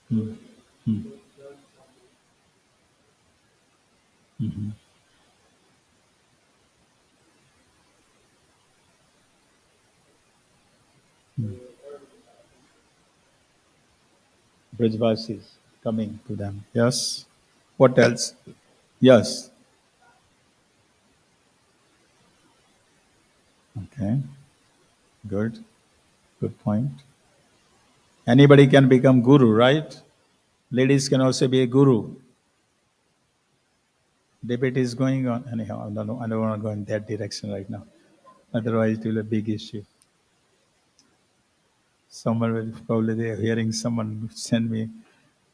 Hmm. Hmm. Mhm. Brajvasis coming to them. Yes. What else? Yes. Okay. Good. Good point. Anybody can become guru, right? Ladies can also be a guru. Debate is going on. Anyhow, I don't want to go in that direction right now. Otherwise, it will be a big issue. Someone will probably they are hearing someone send me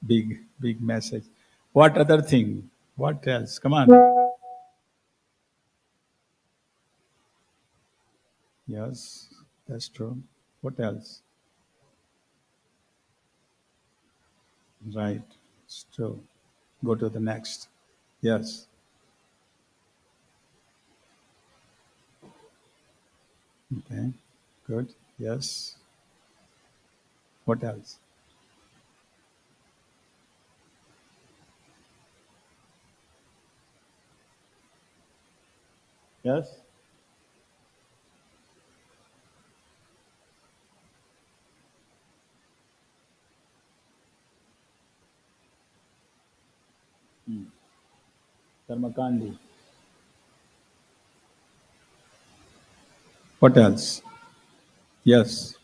big message. What other thing? What else? Come on. Yes, that's true. What else? Right. It's true. Go to the next. Yes. Okay. Good. Yes. What else? Yes. Karmakandi. What else? Yes.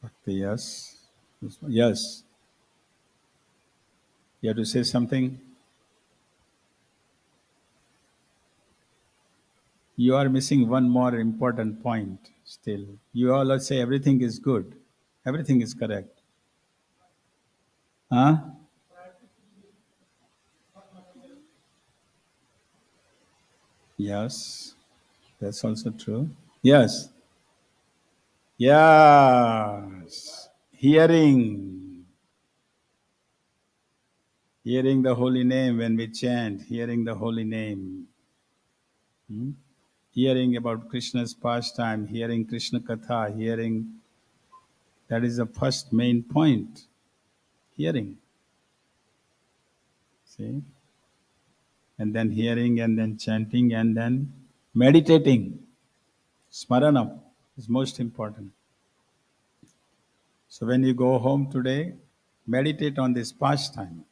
Bhakti, yes. Yes. You have to say something. You are missing one more important point still. You all say everything is good. Everything is correct. Huh? Yes. That's also true. Yes. Yes. Hearing. Hearing the holy name when we chant. Hearing the holy name. Hmm? Hearing about Krishna's pastime. Hearing Krishna Katha. Hearing. That is the first main point. Hearing. See? And then hearing and then chanting and then meditating. Smaranam is most important. So when you go home today, meditate on this pastime.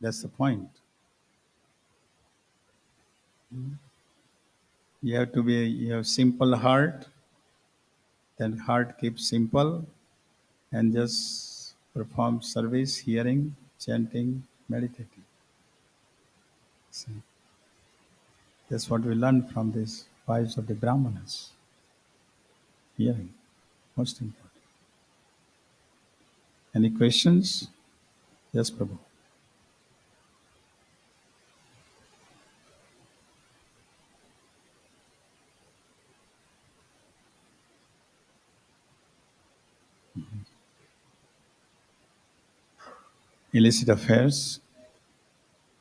That's the point. You have simple heart, then heart keeps simple and just perform service, hearing, chanting, meditating. See, that's what we learn from these wives of the Brahmanas. Hearing, most important. Any questions? Yes, Prabhu. Illicit affairs.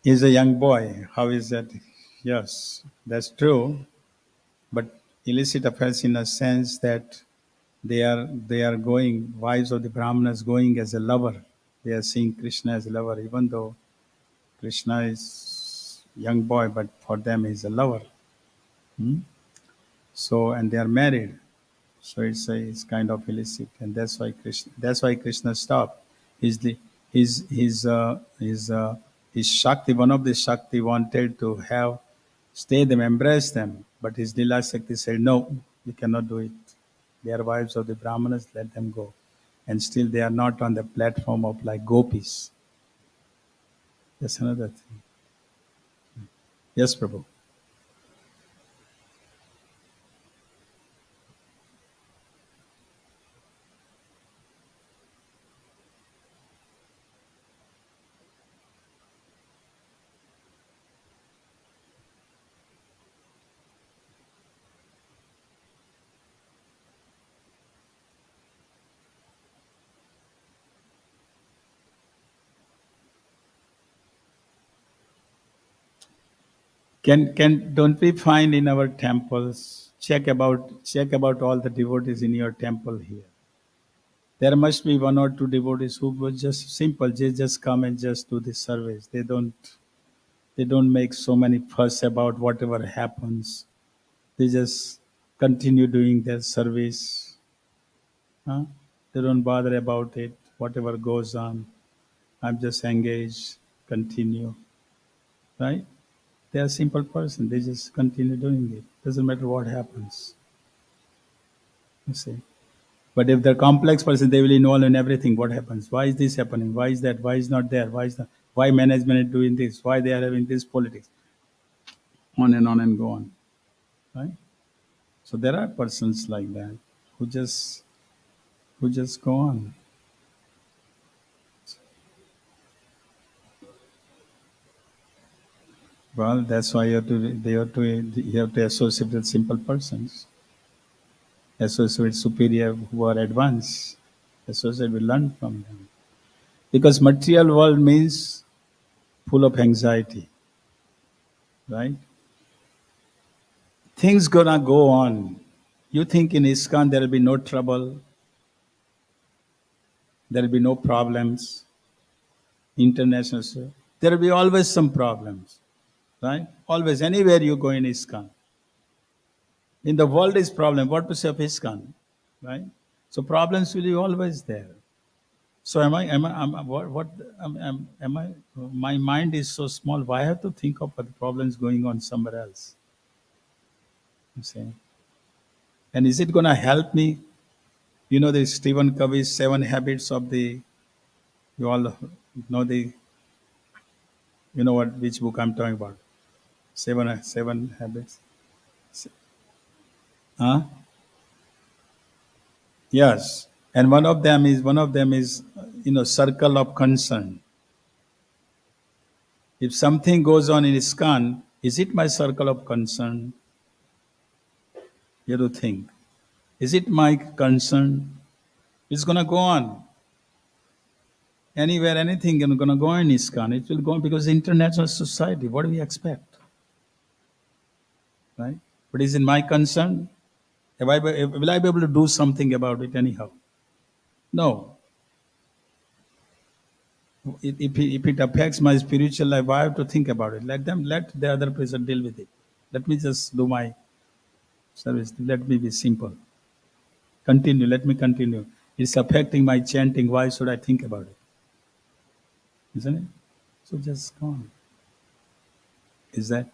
He's a young boy. How is that? Yes, that's true. But illicit affairs in a sense that they are going, wives of the Brahmanas going as a lover. They are seeing Krishna as a lover, even though Krishna is young boy, but for them he's a lover. Hmm? So and they are married. So it's kind of illicit, and that's why Krishna stopped. His li- his Shakti, one of the Shakti wanted to have stay them, embrace them, but his Lila Shakti said, no, you cannot do it. They are wives of the Brahmanas, let them go. And still they are not on the platform of like gopis. That's another thing. Yes, Prabhu. Can don't we find in our temples, check about all the devotees in your temple here. There must be one or two devotees who were just simple, they just come and just do the service. They don't make so many fuss about whatever happens. They just continue doing their service. Huh? They don't bother about it, whatever goes on. I'm just engaged, continue. Right? They are simple person. They just continue doing it. Doesn't matter what happens. You see. But if they're complex person, they will involve in everything. What happens? Why is this happening? Why is that? Why is not there? Why is that? Why management is doing this? Why they are having this politics? On and go on. Right? So there are persons like that who just go on. Well, that's why you have to associate with simple persons, associate with superior who are advanced, associate with learn from them. Because material world means full of anxiety, right? Things gonna go on. You think in Iskcon there will be no trouble, there will be no problems, international, sir. There will be always some problems, right? Always, anywhere you go in Iskcon. In the world is problem. What to say of Iskcon, right? So problems will be always there. So my mind is so small. Why I have to think of the problems going on somewhere else? You see, and is it gonna help me? You know the Stephen Covey's Seven Habits of the. You all know the. You know what? Which book I'm talking about? Seven Habits. Huh? Yes. And one of them is circle of concern. If something goes on in Iskcon, is it my circle of concern? You have to think. Is it my concern? It's gonna go on. Anywhere, anything is gonna go on in Iskcon. It will go on because international society. What do we expect? Right? But is it my concern? Will I be able to do something about it anyhow? No. If it affects my spiritual life, I have to think about it. Let the other person deal with it. Let me just do my service. Let me be simple. Continue. Let me continue. It's affecting my chanting. Why should I think about it? Isn't it? So just go on. Is that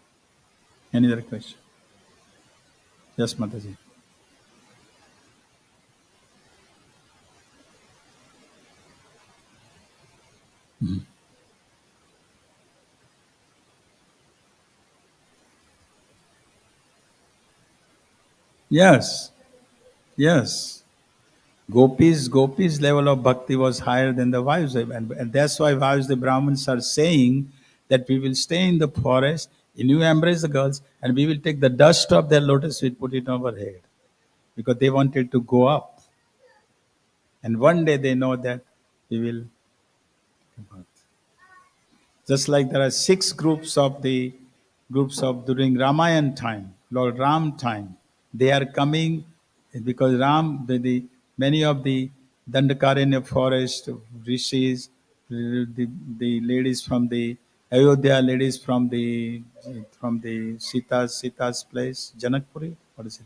any other question? Yes, Mataji. Yes, yes. Gopis level of bhakti was higher than the Vayus, and that's why Vayus the Brahmins are saying that we will stay in the forest, and you embrace the girls, and we will take the dust of their lotus, we put it on our head, because they wanted to go up, and one day they know that we will. Just like there are six groups of during Ramayan time, Lord Ram time. They are coming because the many of the Dandakaranya forest rishis, the ladies from the Ayodhya, ladies from the Sita's place, Janakpuri. What is it?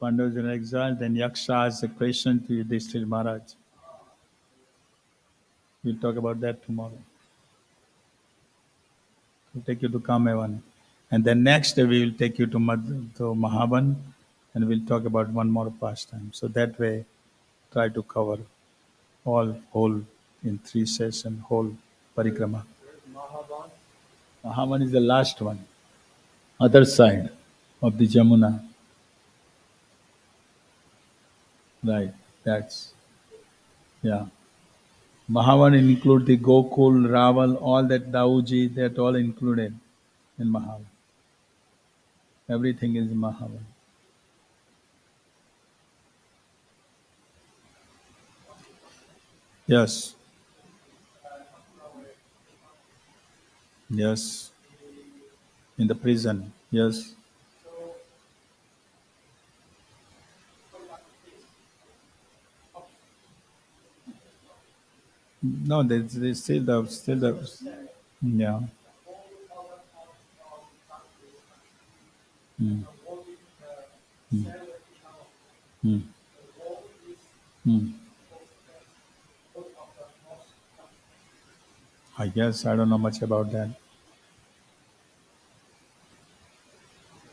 Pandavas were exiled, then Yaksha asked a question to Yudhishthira Maharaj. We'll talk about that tomorrow. We'll take you to Kamevan. And then next day we will take you to Mahaban and we'll talk about one more pastime. So that way, try to cover all whole in 3 sessions, whole parikrama. Mahaban is the last one, other side of the Jamuna. Right, that's, yeah. Mahavan include the Gokul, Raval, all that Dauji, that all included in Mahavan. Everything is in Mahavan. Yes, yes, in the prison, yes. No, they yeah. Mm, mm, mm. I guess I don't know much about that.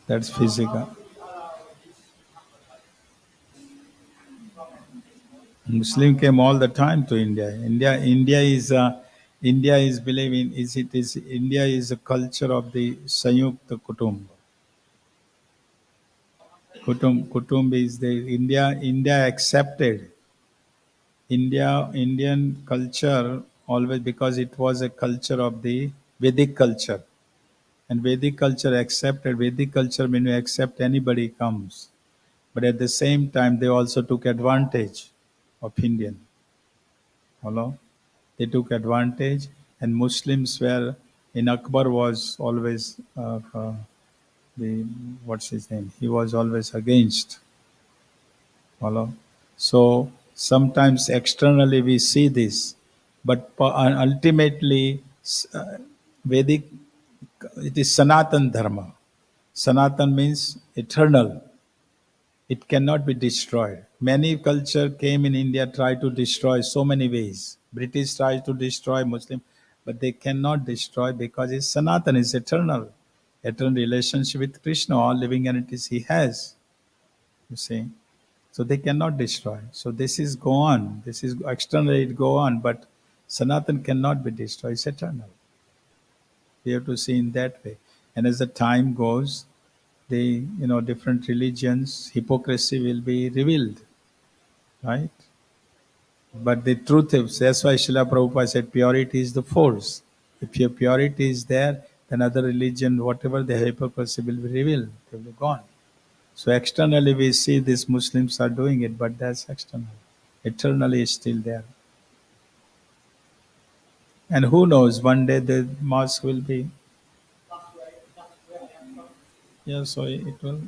That's physical. Muslim came all the time to India. India is believing is it is India is a culture of the Sanyukta Kutumb. Kutumb is the India accepted Indian culture always because it was a culture of the Vedic culture. And Vedic culture accepted Vedic culture when you accept anybody comes. But at the same time they also took advantage of Indian. Hello? They took advantage and Muslims were in Akbar was always the what's his name? He was always against. Hello? So sometimes externally we see this, but ultimately Vedic it is Sanatan Dharma. Sanatan means eternal. It cannot be destroyed. Many culture came in India, tried to destroy so many ways. British tried to destroy Muslim, but they cannot destroy because it's Sanatan, is eternal. Eternal relationship with Krishna, all living entities he has. You see. So they cannot destroy. So this is go on. This is externally it go on, but Sanatan cannot be destroyed. It's eternal. We have to see in that way. And as the time goes, the different religions, hypocrisy will be revealed, right? But the truth is, that's why Srila Prabhupada said purity is the force. If your purity is there, then other religion, whatever the hypocrisy will be revealed, they will be gone. So externally we see these Muslims are doing it, but that's external. Eternally is still there. And who knows, one day the mosque will be, yeah, so it will.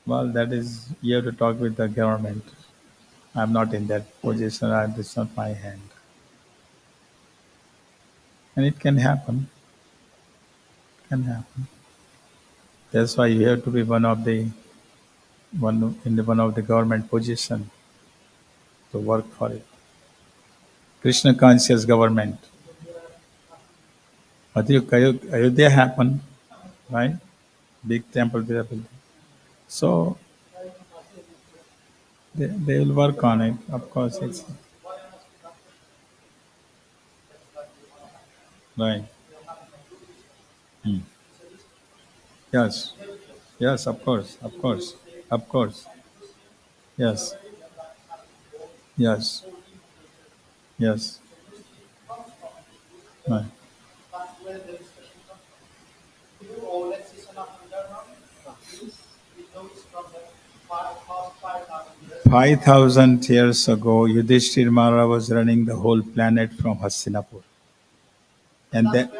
Well, that is, you have to talk with the government. I'm not in that position, it's not my hand. And it can happen, can happen. That's why you have to be one of the government position to work for it. Krishna conscious government. Ayodhya happened, right? Big temple there. So they will work on it. Of course, it's right. Hmm. Yes, yes, of course, of course, of course. Yes, yes, yes. Right. 5,000 years ago, Yudhishthir Maharaj was running the whole planet from Hastinapur. And then,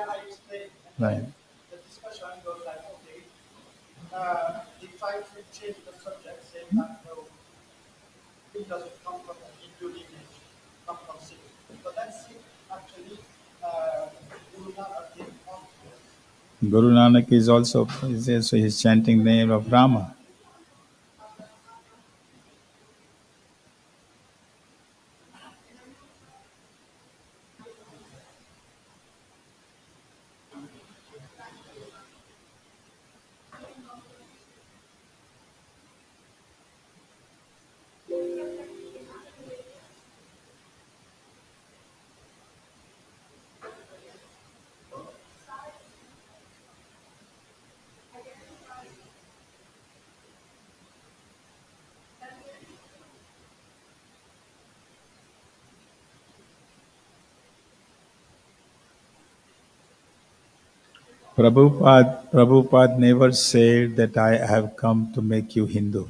right. Guru Nanak is also he's chanting the name of Rama. Prabhupada never said that I have come to make you Hindu.